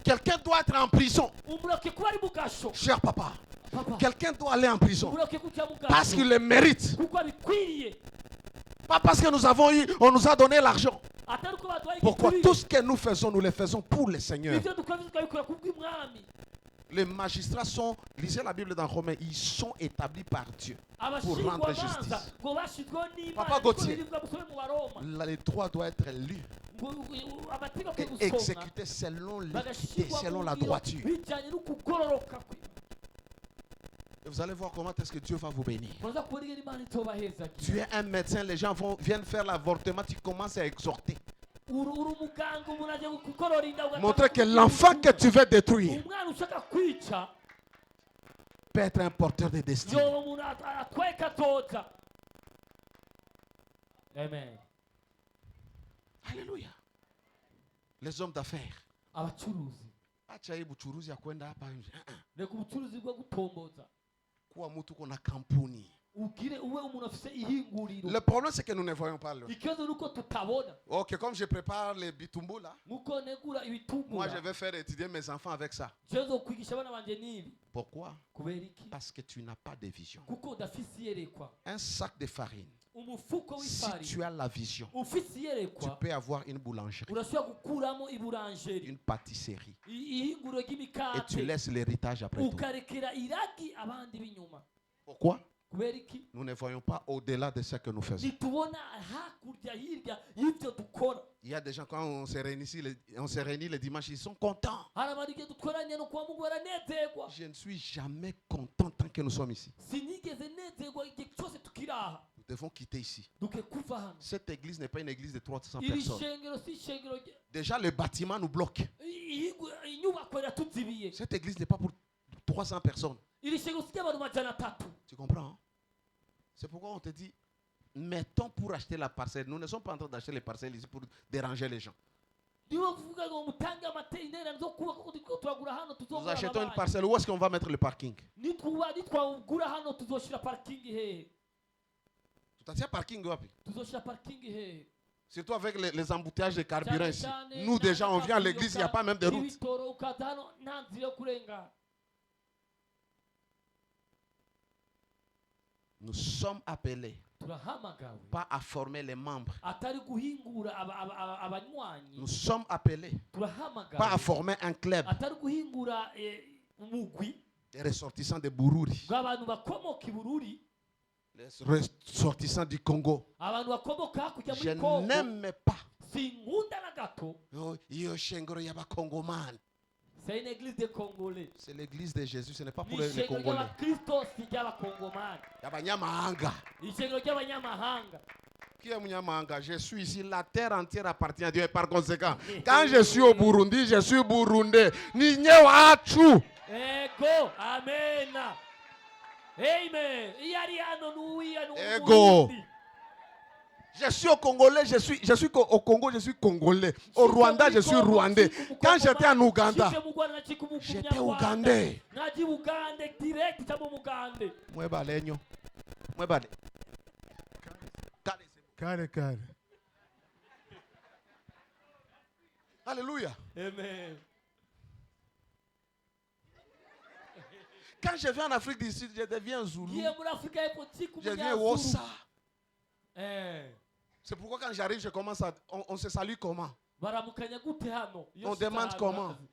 Quelqu'un doit être en prison. Umuroke kuba ari mu gasho. Cher papa, Papa, quelqu'un doit aller en prison umuroke kujya mu gasho. parce qu'il le mérite. Kuko abikwiriye. Pas parce que nous avons eu, on nous a donné l'argent. Atari uko baduhaye Pourquoi igiturire. tout ce que nous faisons, nous le faisons pour le Seigneur. Ibyo dukora tukabikora kubw'Umwami. Les magistrats sont, lisez la Bible dans Romains, ils sont établis par Dieu pour Abashingwa rendre manza justice. ngo bashizweho n'Imana. Papa niko Gauthier. biribwa musome mu Baroma. Les droits doivent être lus Ngo amategeko et yo gusonga exécutés selon l'équité, bagashirwa selon mu la ngiro droiture. bijyanye n'ukugororoka kwe. Et vous allez voir comment est-ce que Dieu va vous bénir. Muraza kubona ingene Imana itobahezagira. Tu es un médecin, les gens viennent faire l'avortement, tu commences à exhorter. Uri umuganga umuntu aje gukorora inda ugatanga Montrer que l'enfant que tu veux détruire umwana ushaka kwica peut être un porteur de destin. yoba umuntu atweka atoza. Amen. Alléluia. Les hommes d'affaires. Abacuruzi Acha hii buchuruzi ya kwenda hapa nje. reka ubucuruzi bwo gutomboza Kuwa mtu kuna kampuni. ugire uwe umuntu afise ihinguriro. Le problème c'est que nous ne voyons pas le. Ikibazo nuko tutabona. Ok, comme je prépare les bitumbu là, Nkuko negura moi je ibitungura vais faire étudier mes enfants avec ça. jezo kwigisha abana banje nibi. Pourquoi? Kubera iki? Parce que tu n'as pas de vision. Kuko udafise iyerekwa. Un sac de farine. Umufuko Si w'ifari tu as la vision, ufise tu iyerekwa peux avoir une boulangerie, urashobora gukuramo iburanjeri une pâtisserie, ihinguriro et tu ry'imikate laisses l'héritage après toi. ukarekera iragi abandi b'inyuma. Pourquoi? Kubera iki? Nous ne voyons pas au-delà de ce que nous faisons. Nitubona hakurya hirya y'ibyo dukora. Il y a des gens, quand on se réunit ici, on se réunit le dimanche, ils sont contents. Hari abantu igihe dukoranye no kwa Mungu baranezerwa. Je ne suis jamais content tant que nous sommes ici. Sinigeze nezerwa igihe cyose tukiri aha. Nous devons quitter ici. Duke kuva hano. Cette église n'est pas une église de 300 Iri personnes. shengero si ishengero Déjà, le bâtiment nous bloque. inyubako iratuzibiye. Cette église n'est pas pour 300 personnes. Iri shengero si ry'abantu majana atatu. Tu comprends? Hein? C'est pourquoi on te dit, mettons pour acheter la parcelle. Nous ne sommes pas en train d'acheter les parcelles ici pour déranger les gens. Niyo kuvuga ngo mutange intererano zo kubaka kuko turagura hano Nous tuzogura achetons une ababanyi. parcelle. Où est-ce qu'on va mettre le parking? nitwagura hano tuzoshira parking hehe? Tout à fait, parking wapi? Tuzoshira parking hehe? Surtout avec les embouteillages de carburant Cyane ici. cyane Nous déjà, on vient à n'akavuyo l'église, il n'y a pas même de route. ibitoro ukaza hano nta nzira yo kurengana. Nous sommes appelés Turahamagawe pas à former les membres. atari guhingura abanywanyi. Nous sommes appelés pas à Turahamagawe former un club atari guhingura umugwi des ressortissants de Bururi, bw'abantu bakomoka i Bururi, les ressortissants du Congo. abantu bakomoka hakurya Je muri Kongo. n'aime pas. Sinkunda na gato. Iyo shengero y'abakongomani. C'est une église de Congolais. C'est l'église de Jésus, ce n'est pas pour Ni les ishengero Congolais. ry'abakristo si ry'abakongomani. Y'abanyamahanga. Ishengero ry'abanyamahanga. Qui est Munyamahanga? Je suis ici, la terre entière appartient à Dieu. Et par conséquent, quand je suis au Burundi, je suis burundais. Ni nyewachu. Ego, amen. Amen. Iyari hano n'uwiya Ego. Je suis au Congolais, je suis au Congo, je suis Congolais. Au Rwanda, je suis Rwandais. Quand j'étais en Ouganda, j'étais Ougandais. Naji Uganda direct cyangwa Mugande. Mwebalenyo. Mwebale. Kare. Alléluia. Amen. Quand je viens en Afrique du Sud, je deviens Zoulou. Ngiye muri Afrika y'Epfo nsiku Je viens Wossa. Eh. C'est pourquoi quand j'arrive, je commence à... On se salue comment? Baramukanya gute hano? Iyo On shita demande hano comment? hakazi.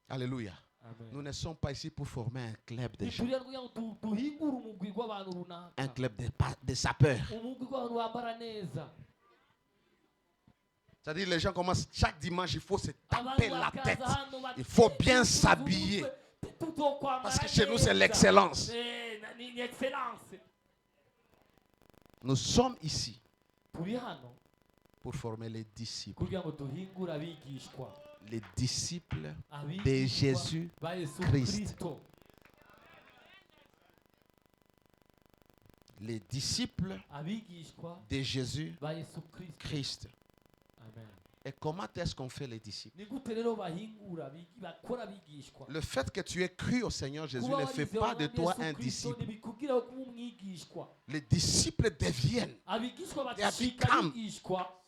Alléluia. Amen. Nous ne sommes pas ici pour former un club de gens. Ntituri hano kugira ngo duhingure umugwi w'abantu runaka. Un club de sapeurs. Umugwi w'abantu bambara neza. C'est-à-dire les gens commencent chaque dimanche, il faut se Abantu taper la bakaza tête. hano bati, Il faut bien tuzuze s'habiller. umutwe, tuzokwambara Parce que chez nous, c'est neza. l'excellence. Ni excellence. Nous sommes ici Turi hano pour former les disciples. kugira ngo duhingure abigishwa. Les disciples Abigishwa de Jésus ba Yesu Christ. Kristo. les disciples abigishwa de Jésus ba Yesu Kristo. Christ. Amen. Et comment est-ce qu'on fait les disciples? Ni gute rero bahingura bakora abigishwa. Le fait que tu aies cru au Seigneur Jésus Kuba ne fait wagize pas de Umwami toi Yesu un Kristo disciple. ntibikugira kuba umwigishwa. Les disciples deviennent. Abigishwa They have bacika become. abigishwa.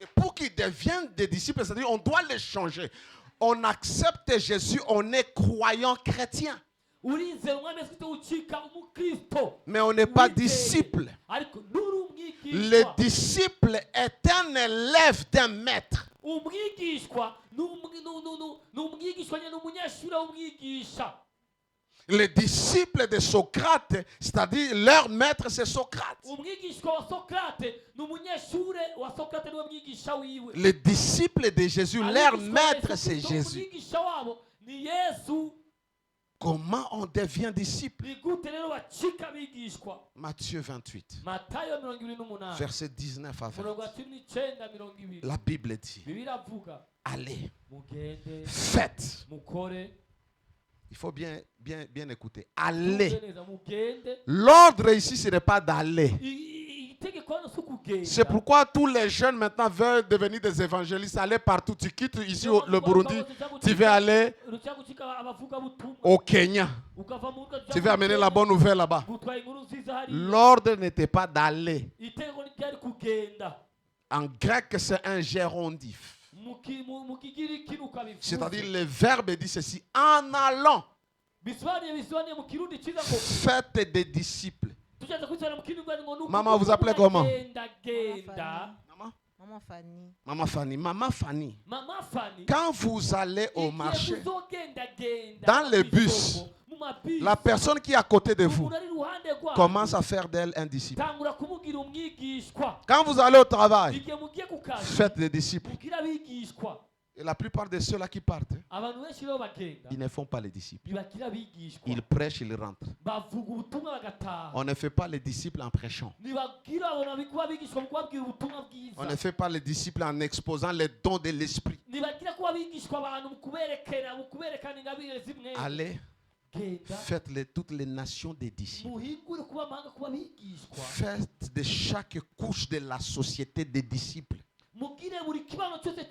Et pour qu'ils deviennent des disciples, c'est-à-dire on doit les changer. On accepte Jésus, on est croyant chrétien. Urizera Umwami Yesu Kristo ucika umukristo. Mais on n'est pas Wizeye. disciple. Ariko nuri Le umwigishwa. disciple est un élève d'un maître. Umwigishwa n'umwigishwa nyine n'umunyeshuri w'umwigisha. Les disciples de Socrate, c'est-à-dire leur maître, c'est Socrate. Umwigishwa wa Sokrate n'umunyeshuri wa Sokrate niwe mwigisha wiwe. Les disciples de Jésus, leur Abigishwa ba maître, Yesu c'est Kristo, Jésus. umwigisha wabo ni Yesu. Comment on devient disciple? Ni gute rero bacika abigishwa. Matthieu 28, Matayo 28 verset 19 à 20. umurongo wa 19-20. La Bible dit, Bibiliya avuga allez, mugende faites. mukore Il faut bien écouter. Allez. mugende neza, mugende. L'ordre ici, ce n'est pas d'aller. Itegeko hano si ukugenda. C'est pourquoi tous les jeunes maintenant veulent devenir des évangélistes, aller partout. Tu quittes ici le Burundi, tu veux aller Urushaka gucika abavugabutumwa. au Kenya. Ukava mu rugo Tu veux amener la bonne nouvelle là-bas. gutwara inkuru nziza hariya. L'ordre n'était pas d'aller. Itegeko ryari kugenda. En grec, c'est un gérondif. Mu kigiriki nukabivuze. C'est-à-dire, le verbe dit ceci. En allant, Bisobanuye mu kirundi cyiza ngo faites des disciples. tujaza kwisana mu kirundi ngo nuko. Maman, vous appelez comment? Genda. Maman? Maman Fanny. Maman Fanny. Maman Fanny. Mama Fanny. Quand vous allez au Igihe marché, muzogenda, dans les bus, mu mabisi, la personne qui est à côté de vous umuntu ari iruhande rwawe, commence à faire d'elle un disciple. tangura kumugira umwigishwa. Quand vous allez au travail, Igihe mugiye ku kazi faites des disciples. mugira abigishwa. Et la plupart de ceux-là qui partent, Abantu benshi rero bagenda ils ne font pas les disciples. ntibakira abigishwa. Ils prêchent, ils rentrent. Bavuga ubutumwa bagataha. On ne fait pas les disciples en prêchant. Ntibagira abantu kuba abigishwa mu kubabwira ubutumwa On ne bwiza. fait pas les disciples en exposant les dons de l'esprit. Ntibagira kuba abigishwa abantu mu kuberekana ingabire zimwe. Allez, Genda faites toutes les nations des disciples. muhingure kuba amahanga kuba abigishwa. Faites de chaque couche de la société des disciples. Mugire buri kibano cyose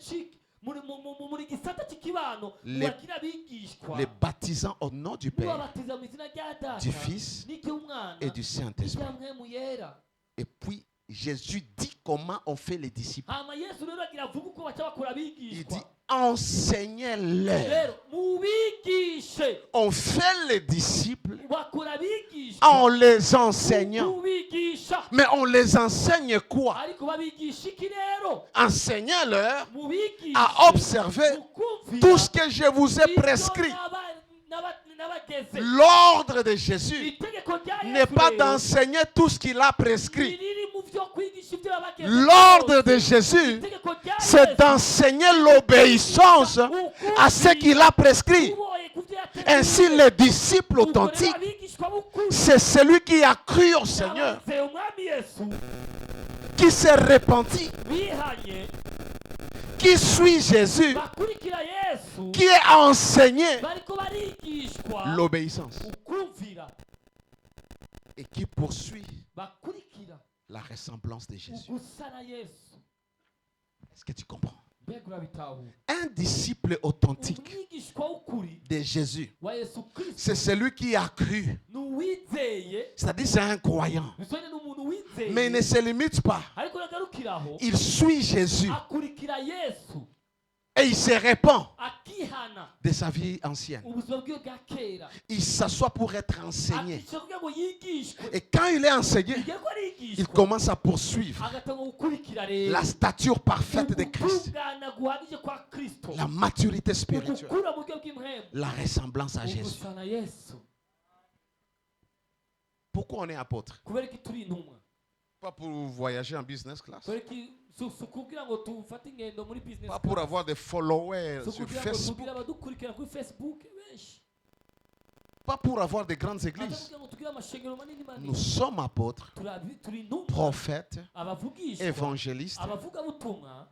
muri gisata cy'ikibano Les- mubagira abigishwa. Les baptisant au nom du Père, Mubabatiza mu izina rya Data du Fils n'iry'Umwana et du Saint-Esprit. n'iry'Mpwemu Yera. Et puis, Jésus dit comment on fait les disciples. Hama Yesu rero agira avuga uko baca bakora Il abigishwa. dit, enseignez-les. Rero mubigishe On fait les disciples bakora abigishwa en les enseignant. mubigisha. Mais on les enseigne quoi? Ariko babigisha iki rero? Enseignez-leur Mubigishe à observer mukumvira tout ce que je vous ai ibyo prescrit. n'abageze. L'ordre de Jésus Itegeko rya n'est Yesu pas rero d'enseigner tout ce qu'il a prescrit. riri mu byo kwigisha ibyo yabageze. L'ordre de Jésus, Itegeko rya c'est Yesu d'enseigner l'obéissance à ce qu'il a prescrit. uboye ku byo yateguye. Ainsi, le disciple Ubwo rero authentique, abigishwa b'ukuri c'est celui qui a cru au Seigneur, abizeye Umwami Yesu qui s'est repenti, bihanye qui suit Jésus, bakurikira Yesu qui est enseigné bariko barigishwa l'obéissance ukumvira et qui poursuit bakurikira la ressemblance de Jésus. ugusa na Yesu. Est-ce que tu comprends? Mbega urabitahura? Un disciple authentique Umwigishwa w'ukuri de Jésus, wa Yesu Kristo c'est celui qui a cru. ni uwizeye, C'est-à-dire c'est un croyant. bisobanuye ni umuntu wizeye, Mais il ne se limite pas. ariko nagarukiraho Il suit Jésus akurikira Yesu et il se répand akihana de sa vie ancienne. ubuzima bwiwe bwa kera Il s'assoit pour être enseigné. akicara kugira ngo yigishwe. Et quand il est enseigné, Igihe ko il arigishwa commence à poursuivre agatanga gukurikira rero la stature parfaite de Christ, ubutungane guhagije kwa Kristo, la maturité spirituelle, ugukura mu buryo bw'impwemu, la ressemblance à Jésus. ugusa na Yesu. Pourquoi on est apôtre? Kubera ko turi intumwa, Pas pour voyager en business class, kubera ko si ukugira ngo tufate ingendo muri business pas pour class, avoir des followers si sur ukugira ngo Facebook, tugire abadukurikira kuri Facebook benshi, pas pour avoir de grandes ate églises. kugira ngo tugire amashengero manini Nous manini. sommes apôtres, Turi intumwa, prophètes, abavugishwa, évangélistes, abavugabutumwa,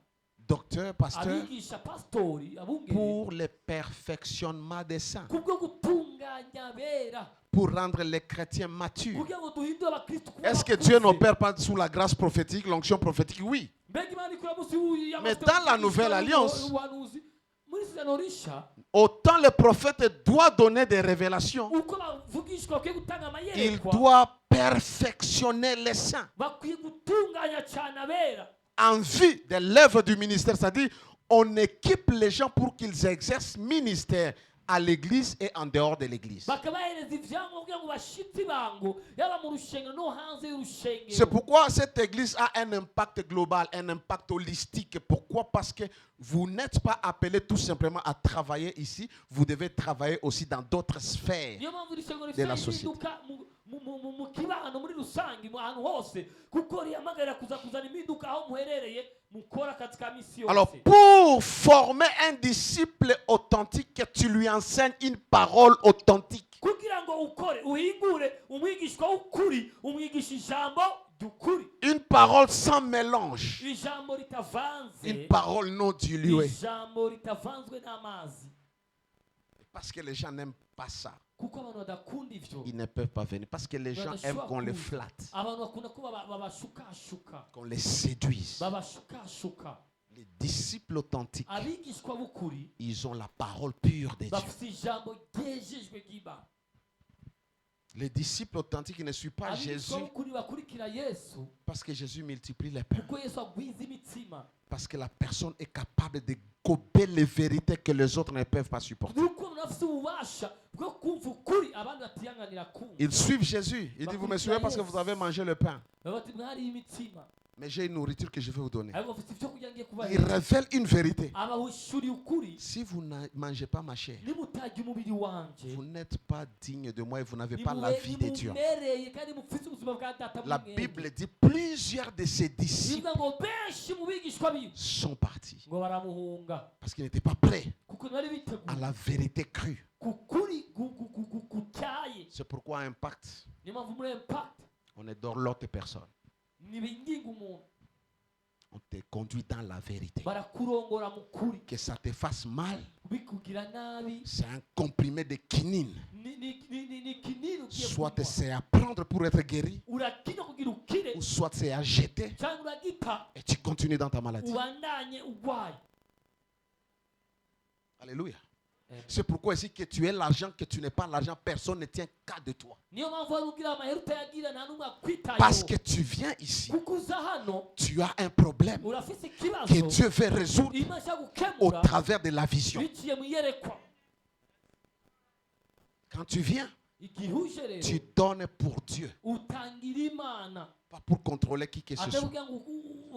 docteurs, pasteurs, abigisha, pastori, abungeri, pour le perfectionnement des saints. kubwo gutunganya abera, pour rendre les chrétiens matures. kugira ngo duhindure abakristo kuba Est-ce que abakuze. Dieu n'opère pas sous la grâce prophétique, l'onction prophétique? Oui. Mbega Imana ikora munsi y'amavuta Mais dans la y'ubuhanuzi, nouvelle alliance, ubuhanuzi, muri isezerano rishya, autant le prophète doit donner des révélations, uko bavugishwa bakwiye gutanga il amayerekwa, doit perfectionner les saints bakwiye gutunganya cyane abera en vue de l'œuvre du ministère. C'est-à-dire, on équipe les gens pour qu'ils exercent ministère à l'église et en dehors de l'église. bakabahereza ivyangombwa kugira ngo bashitse ibango yaba mu rushengero no hanze C'est y'urushengero. pourquoi cette église a un impact global, un impact holistique. Pourquoi? Parce que vous n'êtes pas appelé tout simplement à travailler ici, vous devez travailler aussi dans d'autres sphères. niyo mpamvu irishengero de la rifite société. impinduka mu kibano muri rusange mu hantu hose kuko rihamagarira kuzana impinduka aho muherereye mukora akazi ka misi yose. Alors, pour former un disciple authentique, que tu lui enseignes une parole authentique. kugira ngo ukore uhingure umwigishwa w'ukuri umwigisha ijambo ry'ukuri, Une parole sans mélange. ijambo ritavanze, Une parole non diluée. ijambo ritavanzwe n'amazi, Parce que les gens n'aiment pas ça. kuko abantu badakunda ivyo. Ils ne peuvent pas venir. Parce que les gens aiment qu'on les flatte, abantu bakunda ko babashukashuka, qu'on les séduise. babashukashuka. Les disciples authentiques, abigishwa b'ukuri ils ont la parole pure de Dieu. bafite ijambo ryejejwe ry'Imana. Les disciples authentiques ne suivent pas Jésus abigishwa b'ukuri bakurikira Yesu parce que Jésus multiplie les pains. kuko Yesu agwiza imitsima, Parce que la personne est capable de gober les vérités que les autres ne peuvent pas supporter. nuko umuntu afite ububasha bwo kumva ukuri abandi batiyanganira kumva. Ils suivent Jésus. Il dit, vous me suivez parce que vous avez mangé le pain. Baba bati mwariye imitsima Mais j'ai une nourriture que je vais vous donner. ariko bafite ibyo kugira ngiye Il kubaha. révèle une vérité. abahishuriye ukuri, Si vous ne mangez pas ma chair, nimutarya umubiri wanje vous n'êtes pas digne de moi et vous n'avez pas la vie de Dieu. nimumereye kandi mufite ubuzima bwa data La mwemwe. Bible dit plusieurs de ses disciples bivuga ngo benshi mu bigishwa biwe sont partis ngo baramuhunga parce qu'ils n'étaient pas prêts kuko ntibari à biteguye la vérité crue. ku kuri gutyaye. C'est pourquoi Impact, niyo mpamvu muri Impact on ne dort l'autre personne. ntibinginga umuntu, On te conduit dans la vérité. barakurongora mu kuri. Que ça te fasse mal, bikugira nabi c'est un comprimé de quinine. ni kinini ugiye Soit kunywa. c'est à prendre pour être guéri, urakina kugira ukire ou soit c'est à jeter cyangwa uragita et tu continues dans ta maladie. ubandanye urwaye. Alléluia. C'est pourquoi ici que tu es l'argent, que tu n'es pas l'argent, personne ne tient qu'à de toi. niyo mpamvu wari ugira amahera utayagira nta n'umwe Parce que akwitayeho tu viens ici, kuko uza hano tu as un problème urafise que ikibazo Dieu veut résoudre Imana ishaka au gukemura travers de la vision. biciye mu iyerekwa. Quand tu viens, igihe uje rero tu donnes pour Dieu, utangira Imana, pas pour contrôler qui que ce soit, atakugira ngo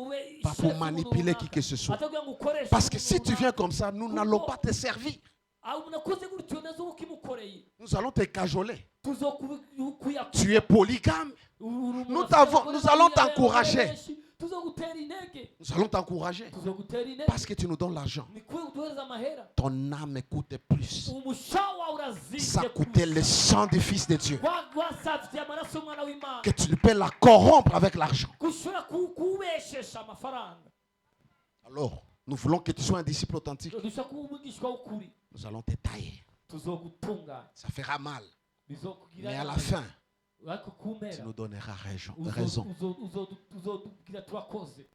ube pas pour manipuler qui que ce soit. atakugira ngo ukoreshe Parce que umuntu si tu runaka. viens comme ça, nous n'allons pas te servir. aho umuntu akoze gutyo neza uba ukimukoreye Nous allons te cajoler. tuzokuyakuya. Tu es polygame. Nous allons t'encourager. tuzogutera intege, Nous allons t'encourager. tuzogutera intege. Parce que tu nous donnes l'argent. ni kwe uduhereza amahera, Ton âme coûte plus. umushaha wawe urazimvye Ça coûtait le sang du Fils de Dieu. wasavye amaraso y'umwana w'Imana Que tu ne peux la corrompre avec l'argent. gushobora kuwubeshesha amafaranga. Alors, nous voulons que tu sois un disciple authentique. dushaka kuba umwigishwa w'ukuri, Nous allons te tailler. tuzogutunganya, Ça fera mal. bizokugira Mais à la nabi. fin, ariko tu kumpera nous donneras raison. uzotubwira turakoze.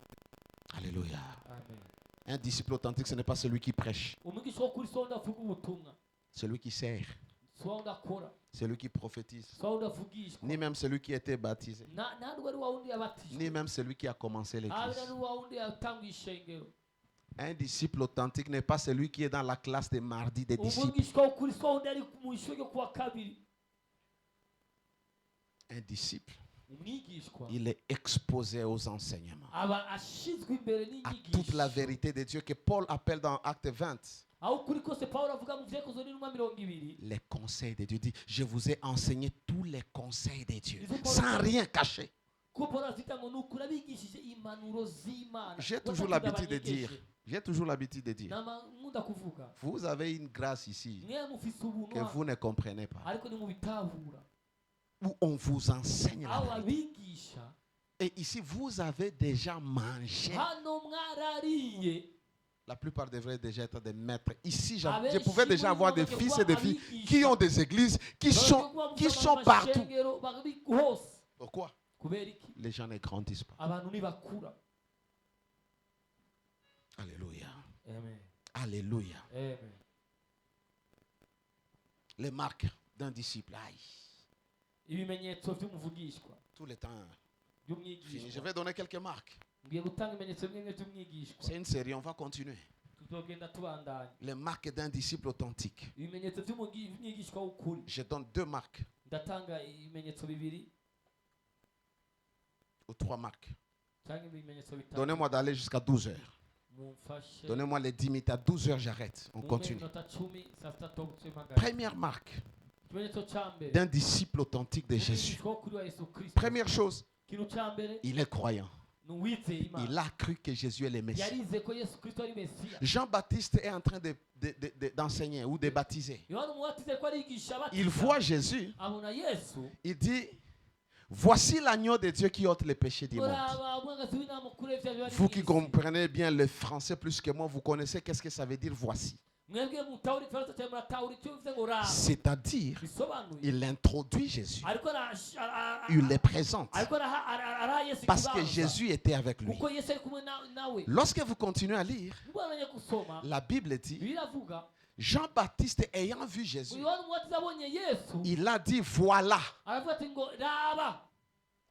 Alléluia. Amen. Un disciple authentique, ce n'est pas celui qui prêche. umwigisha w'ukuri si wundi avuga ubutumwa, Celui qui sert. si wundi akora, Celui qui prophétise. si wundi avugishwa, Ni même celui qui a été baptisé. nta n'uwo ari wa wundi yabatijwe, Ni même celui qui a commencé habe l'église. na n'uwa wundi yatanguye ishengero. Un disciple authentique n'est pas celui qui est dans la classe des mardis des disciples. umwigishwa w'ukuri si wundi ari mu ishuri ryo kuwa kabiri. Un disciple, umwigishwa il est exposé aux enseignements, aba ashizwe imbere à toute la n'inyigisho, vérité de Dieu que Paul appelle dans Acte 20. aho ukuri kose Pawulo avuga mu vyerekezo n'intumwa 20. Les conseils de Dieu. Il dit, je vous ai enseigné tous les conseils de Dieu, sans rien cacher. kuko Pawulo azita ngo ni ukuri abigishije impanuro z'Imana. J'ai toujours l'habitude de dire, nkunda kuvuga vous avez une grâce ici mwe mufise ubuntu que vous ne comprenez pas, ariko nimubitahura, où on vous enseigne la aho vérité. abigisha Et ici, vous avez déjà mangé hano mwarariye La plupart devraient déjà être des maîtres. Ici, je Abenshi pouvais déjà muri avoir bo des bagomba fils kuba et des filles abigisha. qui ont des églises, qui sont partout. Pourquoi? Kubera iki? Les gens ne grandissent pas. Abantu ntibakura. Alléluia. Amen. Alléluia. Amen. Les marques d'un disciple. Aïe. Ibimenyetso by'umuvugishwa Tout le temps. Fini. Je by'umwigishwa. vais donner quelques marques. Ngiye gutanga ibimenyetso bimwe by'umwigishwa. C'est une série, on va continuer. Tuzogenda tubandanya. Les marques d'un disciple authentique. Ibimenyetso by'umwigishwa w'ukuri. Je donne 2 marques Ndatanga ibimenyetso bibiri ou 3 marques. cyangwa ibimenyetso bitatu. Donnez-moi d'aller jusqu'à 12 heures. Mumfashe. Donnez-moi les 10 minutes. À 12 heures, j'arrête. On Mumpe continue. iminota 10 saa sita tugusemaga. Première marque Ikimenyetso cya mbere. d'un disciple authentique de Jésus. Umwigishwa w'ukuri wa Yesu Kristo. Première chose, Ikintu cya mbere il est croyant. ni uwizeye Imana. Il a cru que Jésus est le Messie. Yarize ko Yesu Kristo ari Mesiya. Jean-Baptiste est en train d'enseigner ou de baptiser. Yohana umubatiza ariko arigisha abatiza. Il voit Jésus. Abona Yesu. Il dit, voici l'agneau de Dieu qui ôte les péchés du monde. Uraba umwagazi w'intama ukure ivyo biba Vous qui ari mw'isi. comprenez bien le français plus que moi, vous connaissez qu'est-ce que ça veut dire voici. Mwebwe mutahura ikibazo cyawe muratahura icyo bivuze ngo raba. C'est-à-dire, Bisobanuye. il introduit Jésus. Ariko Il les présente. ariko araha Yesu Parce que ikibanza. Jésus était avec lui. Kuko Yesu ari kumwe nawe. Lorsque vous continuez à lire, Mubonanye gusoma. la Bible dit, Biravuga. Jean-Baptiste ayant vu Jésus, Yohana umubatiza abonye Yesu. il a dit, voilà, Aravuga ati ngo raba.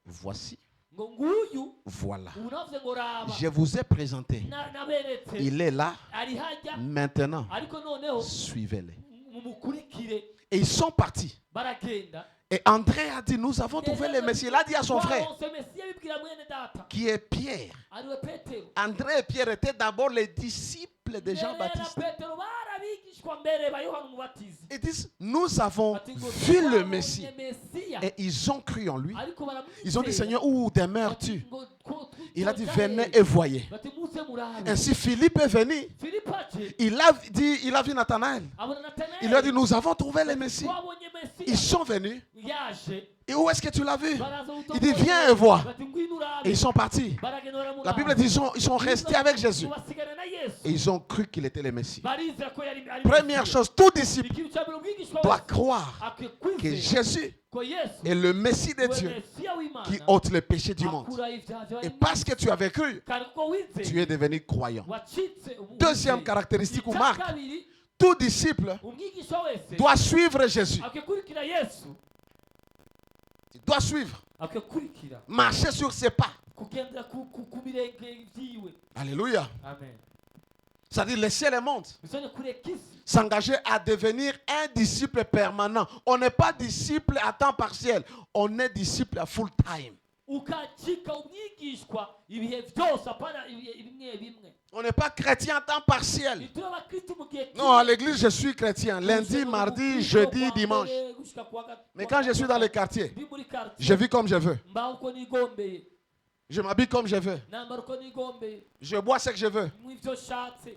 voici, Ngo nguyu. voilà. Ubu navuze ngo raba. Je vous ai présenté. Naberetse. Il est là. Ari hajya. Maintenant, Ariko noneho suivez-les. mumukurikire. Et ils sont partis. Baragenda. Et André a dit, nous avons trouvé le Messie. Il a dit à son frère, Twabonse Mesiya bibwira mwene data. qui est Pierre. Ariwe Petero. André et Pierre étaient d'abord les disciples de Jean-Baptiste. Petero barabigishwa mbere ba Yohana umubatizi. Ils disent, nous avons Ati ngo vu le twabonye Messie. Mesiya. Et ils ont cru en lui. Ariko baramwizera. Ils ont dit, Seigneur, où demeures-tu? Bati ngo Il a dit, venez et voyez. Bati muze murabe. Ainsi, Philippe est venu. Philippe aje. Il a vu Nathanaël. Abona Nathanaeli. Il lui a dit, nous avons trouvé le Messie. Twabonye Mesiya. Ils sont venus. Yaje. Et où est-ce que tu l'as vu? Baraza Il dit, viens et vois. Bati ngwino urabe. Et ils sont partis. Baragenda baramuraba. La Bible dit, ils sont restés avec Jésus. Basigana na Yesu. Et ils ont cru qu'il était le Messie. Barizera ko yari Première Mesiya. chose, tout disciple Ikintu cya mbere umwigishwa doit wese croire akwiye que kwizera Jésus ko Yesu est le Messie de we Dieu Mesiya w'Imana qui ôte le péché du monde. akura ibyaha by'abari Et mu parce que tu avais cru, kandi kuko wizeye tu es devenu croyant. wacitse Deuxième caractéristique ou icya marque, kabiri tout disciple umwigisha wese doit suivre Jésus. akwiye kurikira Yesu Tu dois suivre, akwiye kurikira marcher sur ses pas. kugendera ku birenge byiwe. Alléluia. Amen. C'est-à-dire laisser le monde, bisone kureka isi s'engager à devenir un disciple permanent. On n'est pas disciple à temps partiel, on est disciple à full time. ukacika umwigishwa ibihe byose apana bimwe bimwe. On n'est pas chrétien à temps partiel. Ntituri abakristo mu gihe Non, à l'église, je suis chrétien. Lundi, mardi, jeudi, dimanche. Mais quand je suis dans les quartiers, ndi muri quartier je vis comme je veux. mbaho uko nigombeye Je m'habille comme je veux. nambara uko nigombeye Je bois ce que je veux. mu ivyo nshatse.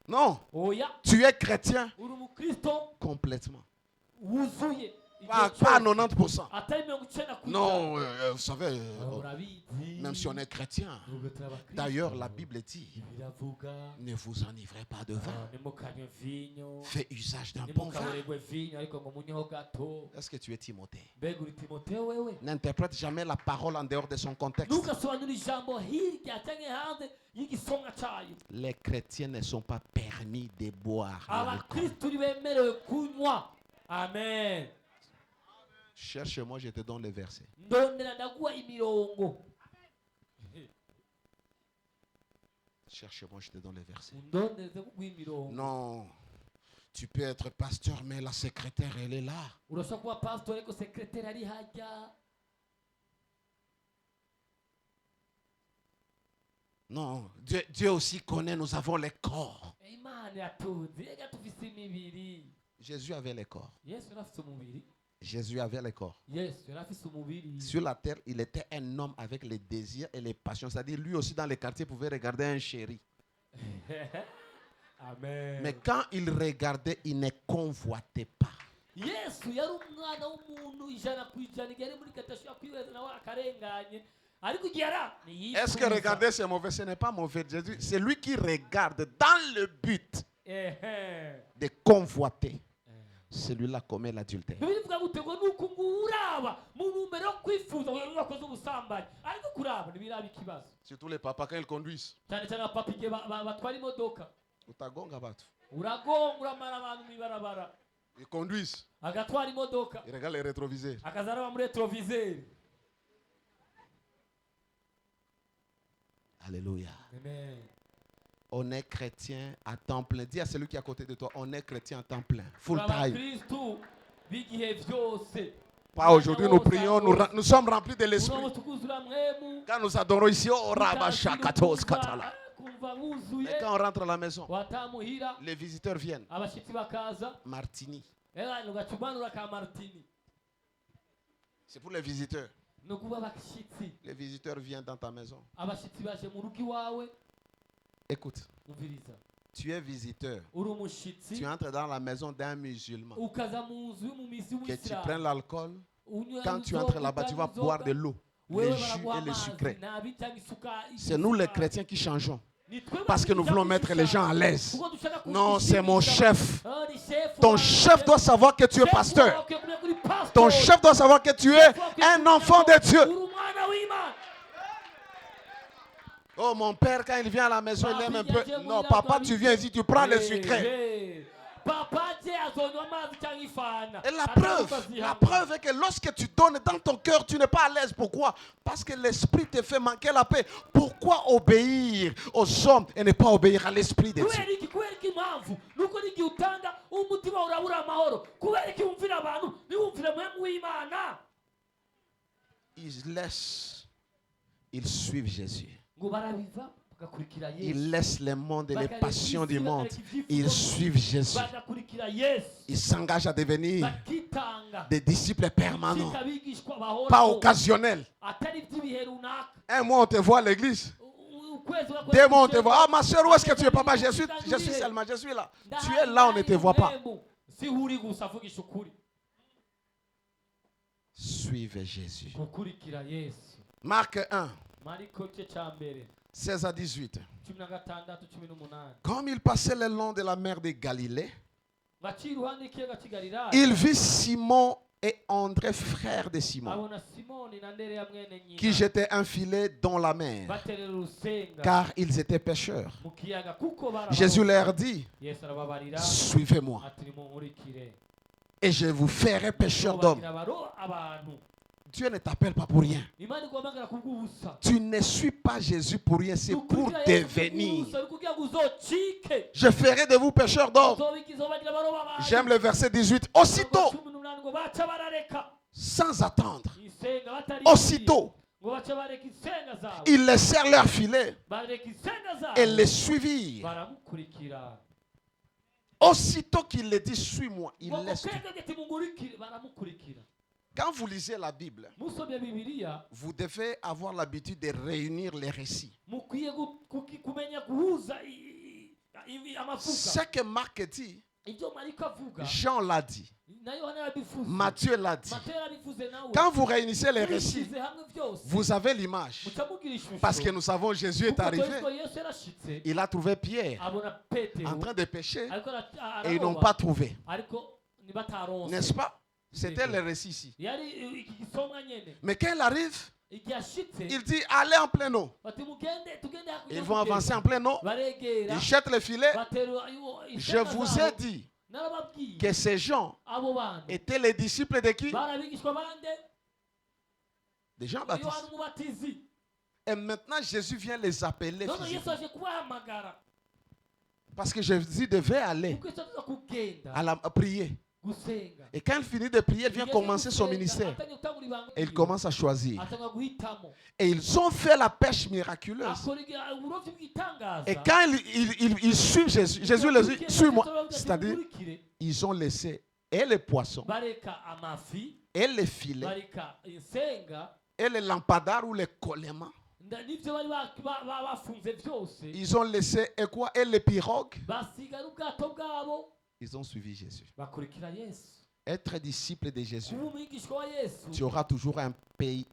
Non, Oya tu es chrétien uri umukristo complètement. wuzuye Pas igihe à cyose. 90%. atari 90%. Non, vous savez, urabizi même si on est chrétien. nubwo turi abakristo, D'ailleurs, la Bible dit, biravuga ne vous enivrez pas de vin. nimukanywe vinyo Fais usage d'un bon vin. nimukaburegwe vinyo ariko ngo munyeho gato. Est-ce que tu es Timothée? Mbega uri Timoteyo wewe N'interprète jamais la parole en dehors de son contexte. ntugasobanura ijambo hirya cyangwa hanze y'igisomwa cyayo. Les chrétiens ne sont pas permis de boire de l'alcool. abakristo ntibemerewe kunywa. Amen. Cherche-moi, je te donne le verset. ndondera ndaguha imirongo. Cherche-moi, je te donne le verset. ndondereze kuguha imirongo. Non, tu peux être pasteur, mais la secrétaire, elle est là. urashobora kuba pastor ariko sekreteri ari hajya. Non, Dieu aussi connaît, nous avons les corps. Imana yatuzi reka tufise imibiri. Jésus avait les corps. Yesu yari afise umubiri. Jésus avait les corps. Yesu yari afise umubiri. Sur la terre, il était un homme avec les désirs et les passions. C'est-à-dire, lui aussi, dans les quartiers, pouvait regarder un chéri. Amen. Mais quand il regardait, il ne convoitait pas. Yesu yari umwana w'umuntu ijana ku ijana igihe ari muri kata ashobora kwibeza nawe akarenganye ariko igihe Est-ce que regarder c'est mauvais? Ce n'est pas mauvais. Jésus, c'est lui qui regarde dans le but de convoiter. Celui-là commet l'adultère. bivuga gutegwa nuko nguraba mu ntumbero yo kwifuza ngo yakoze ubusambanyi ariko kuraba ntibiraba ikibazo Surtout les papas quand ils conduisent. cyane cyane abapapa igihe batwara imodoka Utagonga batu. uragonga uramara abantu mw'ibarabara Ils conduisent. agatwara imodoka Ils regardent les rétroviseurs. akaza araba muri retroviseur. Alléluia. Amen. On est chrétien à temps plein. Dis à celui qui est à côté de toi, on est chrétien à temps plein. Full time. abakristu b'igihe byose Pas aujourd'hui, nous prions, nous sommes remplis de l'esprit. uno tukuzura mwemu Quand nous adorons ici, oh, Rabashakatos Katala. kumva Et wuzuye quand on rentre à la maison, watamuhira les visiteurs viennent. abashitsi bakaza Martini. ugacumanura ka martini C'est pour les visiteurs. no kuba abashitsi Les visiteurs viennent dans ta maison. abashitsi baje mu rugo iwawe Écoute, umviriza tu es visiteur. uri umushitsi Tu entres dans la maison d'un musulman. ukaza mu nzu y'umumizi Que tu prennes w'isilamu l'alcool. Quand tu entres là-bas, tu vas boire de l'eau, les jus et les sucrés. C'est nous les chrétiens qui changeons. Parce que nous voulons mettre les gens à l'aise. Non, c'est mon chef. Ton chef doit savoir que tu es pasteur. Ton chef doit savoir que tu es un enfant de Dieu. Oh, mon père, quand il vient à la maison, il aime un peu. Non, papa, tu viens ici, tu prends les sucrés. Et la preuve est que lorsque tu donnes dans ton cœur, tu n'es pas à l'aise. Pourquoi? Parce que l'esprit te fait manquer la paix. Pourquoi obéir aux hommes et ne pas obéir à l'esprit de Dieu? Ils suivent Jésus. Ils laissent le monde et les passions du monde. Ils suivent Jésus. Ils s'engagent à devenir des disciples permanents, pas occasionnels. Un mois on te voit à l'église. 2 mois on te voit. Ah ma soeur, où est-ce que tu es, papa? Je suis seulement, je suis là. Tu es là, on ne te voit pas. Suivez Jésus. Marc 1. 16 à 18. Comme il passait le long de la mer de Galilée, il vit Simon et André, frères de Simon, qui jetaient un filet dans la mer, car ils étaient pêcheurs. Jésus leur dit, suivez-moi, et je vous ferai pêcheurs d'hommes. Dieu ne t'appelle pas pour rien. Tu ne suis pas Jésus pour rien, c'est pour devenir. Je ferai de vous pêcheurs d'hommes. J'aime le verset 18. Aussitôt, sans attendre, aussitôt, ils laissèrent leur filet et les suivirent. Aussitôt qu'il les dit, suis-moi, ils laissent tout. Quand vous lisez la Bible, vous devez avoir l'habitude de réunir les récits. Ce que Marc dit, Jean l'a dit, Matthieu l'a dit. Quand vous réunissez les récits, vous avez l'image. Parce que nous savons Jésus est arrivé. Il a trouvé Pierre en train de pêcher et ils n'ont pas trouvé. N'est-ce pas? C'était le récit ici. Mais quand il arrive, il dit allez en pleine eau. Ils vont avancer en pleine eau. Ils jettent le filet. Je vous ai dit que ces gens étaient les disciples de qui? De Jean-Baptiste. Et maintenant Jésus vient les appeler physiquement. Parce que Jésus devait aller à prier. Et quand il finit de prier, il vient commencer son ministère. Et il commence à choisir. Et ils ont fait la pêche miraculeuse. Et quand ils suivent Jésus, Jésus leur dit, suis-moi. C'est-à-dire, ils ont laissé et les poissons, et les filets, et les lampadaires ou les colémans. Ils ont laissé et quoi? Et les pirogues. Ils ont suivi Jésus. Être disciple de Jésus, kuba umwigishwa wa yesu tu auras toujours un prix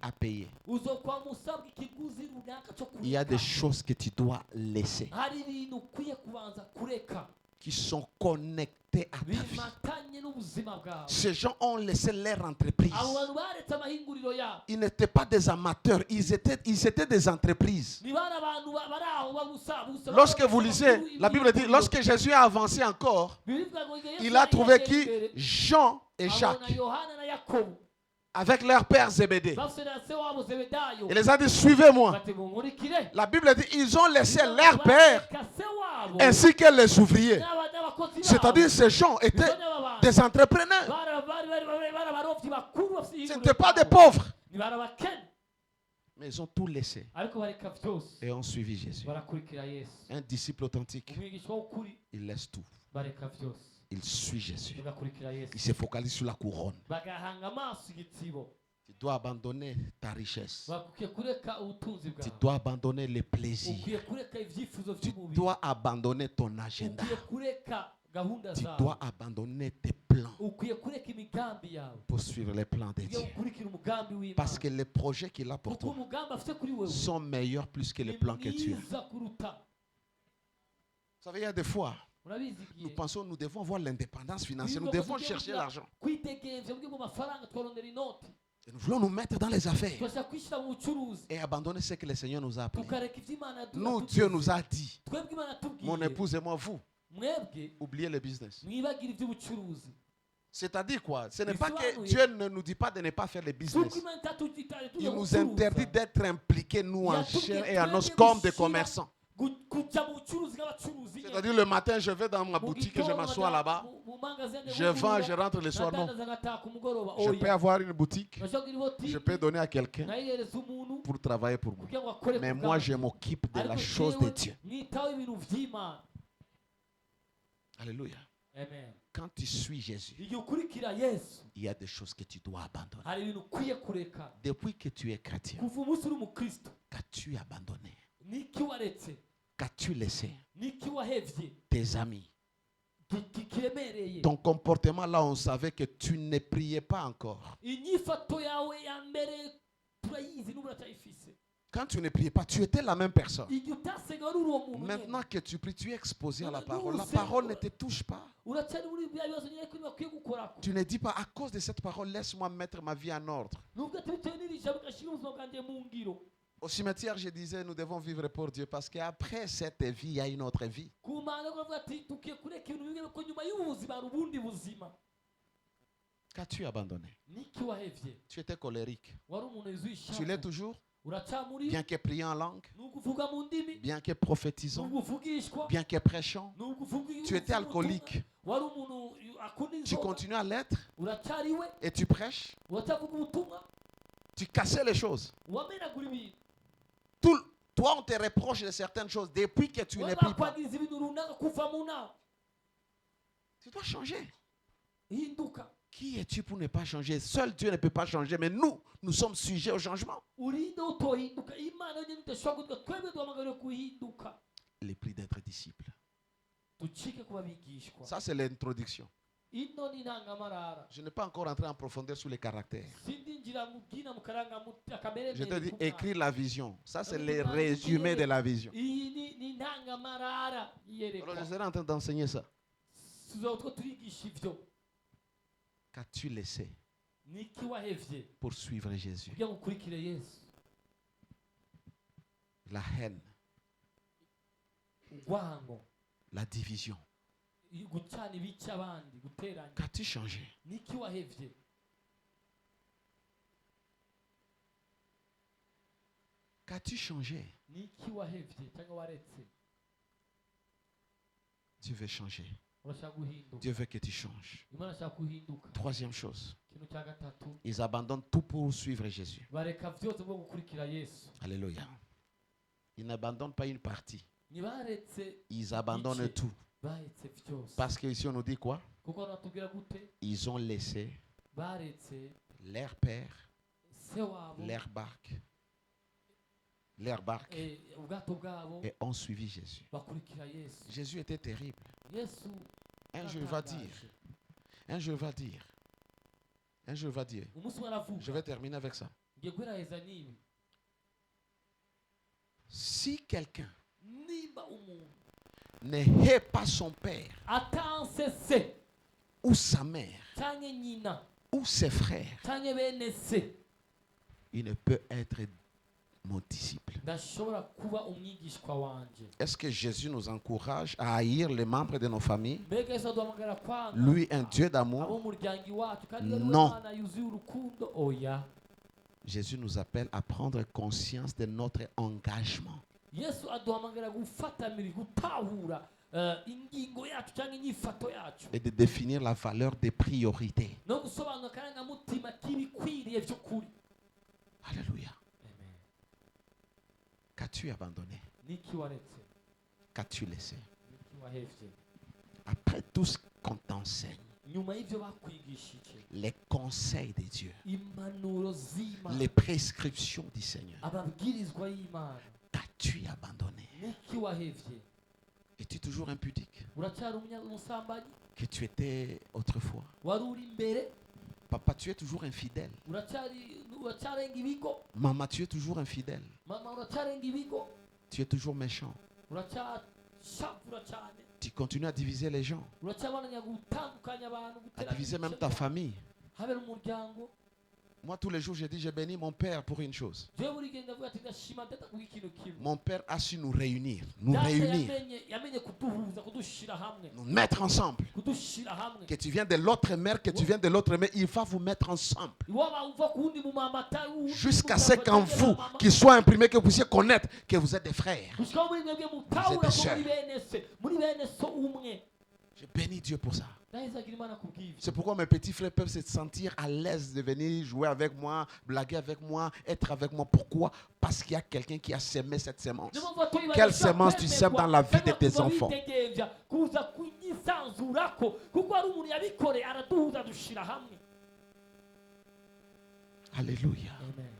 à payer. uzokwama usabwa ikiguzi runaka cyo Il y a des kureka choses que tu dois laisser, hari ibintu ukwiye kubanza kureka qui sont connectées à ta vie. bimatanye n'ubuzima bwawe. Ces gens ont laissé leur entreprise. abo bantu baretse amahinguriro yabo Ils n'étaient pas des amateurs, ils étaient des entreprises. ni bari abantu bari aho babusabusa. Lorsque vous lisez, la Bible dit, lorsque Jésus a avancé encore, il a trouvé qui? Jean et Jacques, abona yohana na yakobo avec leur père Zébédée. bafite na se wabo zebedayo Il les a dit, suivez-moi. bati munkurikire. La Bible dit, ils ont laissé leur père Bareka se wabo ainsi que les ouvriers. n'abakozi babo. C'est-à-dire, ces gens étaient des entrepreneurs. bari bakuru bafite Ce n'étaient pas des pauvres. ni bari abakene Mais ils ont tout laissé ariko bareka byose et ont suivi Jésus. barakurikira yesu. Un disciple authentique, umwigishwa w'ukuri il laisse tout. bareka byose Il suit Jésus. bagakurikira yesu Il se focalise sur la couronne. bagahanga amaso igitsibo. Tu dois abandonner ta richesse. bakwiye kureka ubutunzi Tu bwawe, dois abandonner les plaisirs. ukwiye kureka ibyifuzo Tu by'umubiri, dois abandonner ton agenda. ukwiye kureka gahunda Tu zawe, dois abandonner tes plans ukwiye kureka imigambi yawe pour suivre les plans de ugiye Dieu. gukurikira umugambi Parce w'imana que les projets qu'il a pour kuko toi umugambi afite kuri wewe sont meilleurs plus que les ni plans que tu as. Vous mwiza kuruta. savez, il y a des fois, murabizi nous igihe pensons nous devons avoir l'indépendance financière. Nous devons chercher l'argent. kwitegenza bwe mu mafaranga twarondera inoti Et nous voulons nous mettre dans les affaires turashaka kwishyira mu bucuruzi et abandonner ce que le Seigneur nous a appris. tukareka ibyo imana Nous, Dieu nous a dit, twebwe imana mon tubwiye épouse et moi, vous, mwebwe oubliez le business. mwibagire iby'ubucuruzi. C'est-à-dire quoi? Ce n'est Il pas faut que avouer. Dieu ne nous dit pas de ne pas faire le Kuko business. imana itatutitaye Il tujya nous gucuruza. interdit d'être impliqués, nous, en Yatubwiye chair et en twebwe os, comme des gushyira- commerçants. kujya mu bucuruzi bw'abacuruzi. C'est-à-dire, le matin, je vais dans ma boutique et je m'assois là-bas. Je vends, je rentre le soir. Non. Je peux avoir une boutique, je peux donner à quelqu'un nayihereza umuntu pour travailler pour moi. kugira ngo akore Mais ku moi, bwanjye. je m'occupe de la Ariko chose jewe de Dieu. mwitaho ibintu by'imana. Alléluia. Amen. Quand tu suis Jésus, igihe ukurikira yesu il y a des choses que tu dois abandonner. hari ibintu ukwiye kureka. Depuis que tu es chrétien, kuva umunsi uri umukristo qu'as-tu abandonné? niki waretse, Qu'as-tu laissé? niki wahevye Tes amis. kiremereye. Ton comportement là, on savait que tu ne priais pas encore. inyifato yawe ya mbere turayizi n'ubu uracyayifise. Quand tu ne priais pas, tu étais la même personne. igihe utasenga wari uri uwo muntu nyene. Maintenant que tu pries, tu es exposé à la parole. La parole ne te touche pas. uracyari muri bya bibazo nyine ko bakwiye gukorako. Tu ne dis pas, à cause de cette parole, laisse-moi mettre ma vie en ordre. nubwo ati bitewe n'iri jambo ugashyira ubuzima bwanjye mu ngiro. Au cimetière, je disais, nous devons vivre pour Dieu parce qu'après cette vie, il y a une autre vie. ku mana ko avuga ati tukwiye kureka ibintu bimwe ko nyuma y'ubu buzima hari ubundi buzima. Qu'as-tu abandonné? niki wahevye, Tu étais colérique. wari umuntu yuzuye Tu l'es ishavu, toujours, uracyamuri, bien que priant en langue, nubwo uvuga mu ndimi, bien que prophétisant, nubwo uvugishwa, bien que prêchant. nubwo uvuga Tu étais alcoolique. wari umuntu akunda Tu inzoga, continues à l'être uracyariwe, et tu prêches. uracyavuga ubutumwa, Tu cassais les choses. wamenagura ibintu. Toi, on te reproche de certaines choses depuis que tu ne Wowe pries pas. bakwagiriza ibintu runaka kuva mu nama. Tu dois changer. hinduka. Qui es-tu pour ne pas changer? Seul Dieu ne peut pas changer, mais nous sommes sujets au changement. urinde utohinduka, imana yonyine idashobora guhinduka, twebwe duhamagariwe kuhinduka Les prix d'être disciple. ducike kuba bigishwa. Ça, c'est l'introduction. ino ni intangamarara. Je n'ai pas encore entré en profondeur sur les caractères. sindinjira mu bwina mu karanga akamere Je te dis, kumwana. écris la vision. Ça, c'est le résumé de la vision. iyi ni intangamarara Alors, je iyerekwa. serai en train d'enseigner ça. tuzaba two turigisha ivyo. Qu'as-tu laissé niki wahevye pour suivre Jésus? kugira ngo ukurikire yesu. La haine, urwango, la division. gucana ibice abandi, guteranya. Qu'as-tu changé? niki wahevye. Qu'as-tu changé? niki wahevye cyangwa waretse. Dieu veut changer. urashaka guhinduka. Dieu veut que tu changes. imana ashaka guhinduka. Troisième chose, ikintu cya gatatu, ils abandonnent tout pour suivre Jésus. bareka byose bwo gukurikira yesu. Alléluia. Ils n'abandonnent pas une partie. ntibaretse, Ils abandonnent Ici. tout. baretse byose. Parce qu'ici, on nous dit quoi? kuko natubwira gute, Ils ont laissé baretse leur père, se wabo, leur barque, ubwato bwabo, et ont suivi Jésus. bakurikira yesu. Jésus était terrible. yesu Un jour, il va dire, aratangaje. Un jour va dire. Un jour va dire. umunsi umwe aravuga Je vais terminer avec ça. ngiye guheraheza n'ibi Si quelqu'un nimba umuntu ne hait pas son père atanse se ou sa mère canke nyina ou ses frères, canke bene se il ne peut être mon disciple. ndashobora kuba umwigishwa wanje. Est-ce que Jésus nous encourage à haïr les membres de nos familles? mbega yesu aduhamagara kwanga Lui, un Dieu abo d'amour. umuryango iwacu kandi yari Non. Imana yuzuye urukundo oya. Jésus nous appelle à prendre conscience de notre engagement. yesu aduhamagara gufatamira gutahura ingingo yacu cyangwa inyifato yacu Et de définir la valeur des priorités. no gusobanura akarangamutima k'ibikwiriye by'ukuri. Alléluia. Amen. Qu'as-tu abandonné? niki waretse Qu'as-tu laissé? niki wahevye Après tout ce qu'on t'enseigne, nyuma y'ibyo bakwigishije les conseils de Dieu, impanuro z'Imana les prescriptions du Seigneur, amabwirizwa y'Imana qu'as-tu abandonné? niki wahevye. Es-tu toujours impudique uracyari umusambanyi que tu étais autrefois? wari uri imbere Papa, tu es toujours infidèle. uracyarenga ibigo. Maman, tu es toujours infidèle. mama uracyarenga ibigo Tu es toujours méchant. uracyashakura cyane Tu continues à diviser les gens, uracyabananya gutandukanya abantu à diviser même ta famille. habera umuryango. Moi, tous les jours, je dis, j'ai béni mon Père pour une chose. jewe buri gihe ndavuga ati ndashima data kubw'ikintu kimwe. Mon Père a su nous réunir, nous Data réunir, yamenye kuduhuza kudushira hamwe nous mettre ensemble. kudushira hamwe. Que tu viens de l'autre mère, que tu viens de l'autre mère, il va vous mettre ensemble. iwaba uva ku wundi mumama atari uwundi Jusqu'à mugabo ce qu'en atari vous, mama. qu'il soit imprimé, que vous puissiez connaître que vous êtes des frères. gushikaho muri mwebwe mutahura Vous êtes des ko sœurs. muri bene so umwe. Je bénis Dieu pour ça. ndahezagira Imana kubw'ivyo. C'est pourquoi mes petits frères peuvent se sentir à l'aise de venir jouer avec moi, blaguer avec moi, être avec moi. Pourquoi? Parce qu'il y a quelqu'un qui a semé cette sémence. Niyo mpamvu abatoyi Quelle badashobora semence tu sèmes dans la vie de kwemera tes kuva enfants? bitegevya, kuza kunyisanzurako kuko ari umuntu yabikoreye araduhuza dushira hamwe. Alléluia. Amen.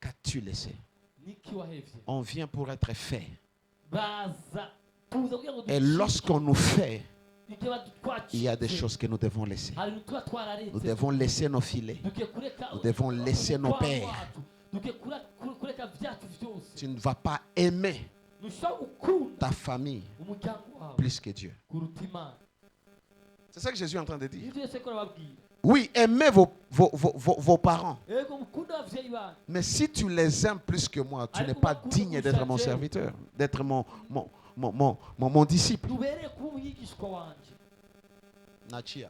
Qu'as-tu laissé? niki wahevye On vient pour être fait. baza tuza kugira ngo Et dushike. lorsqu'on nous fait, Igihe badutwakije, il y a des choses que nous devons laisser. hari ibintu tuba twararetse. Nous devons laisser nos filets. Dukwiye kureka Nous devons laisser nos umutwaro pères. wacu. Dukwiye kureka vyacu vyose. Tu ne vas pas aimer ntushobora gukunda ta famille umuryango wawe plus que Dieu. kuruta Imana. C'est ça que Jésus est en train de dire. ivyo yose ko arababwira. Oui, aimez vos parents. Ego mukunda abavyeyi banyu. Mais si tu les aimes plus que moi, tu n'es pas digne d'être mon serviteur, d'être mon disciple. tubereye kuba umwigishwa wanje. Nachia.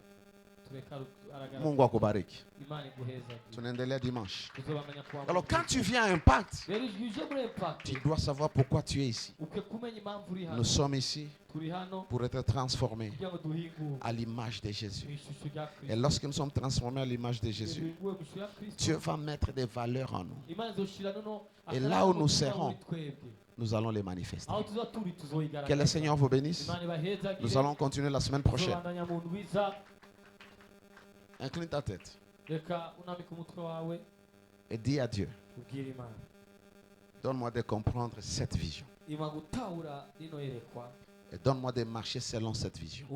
tureka aragaragara. Mungu akubariki. Imana iguheza. Tunaendelea dimanche. tuzobamenya kuwa. Alors quand tu viens à Impact, rero uje muri Impact tu dois savoir pourquoi tu es ici. ukwiye kumenya impamvu uri hano. Nous sommes ici turi hano pour être transformés kugira ngo duhinguke à l'image de Jésus. mu ishusho rya Et Kristo. lorsque nous sommes transformés à l'image de Jésus, duhinguwe mu ishusho ya Kristo. Dieu va mettre des valeurs en nous. Imana izoshira nono Et là où nous akarangamutima serons, muri twebwe. nous allons les manifester. aho tuzoba turi tuzoyigaragaza. Que le Seigneur vous bénisse. Imana ibahezagire. Nous allons continuer la semaine prochaine. tuzobandanya mu ndwiza. Incline ta tête reka unamike umutwe wawe et dis à Dieu, ubwire Imana. donne-moi de comprendre cette vision. ima gutahura rino yerekwa. Et donne-moi de marcher selon cette vision.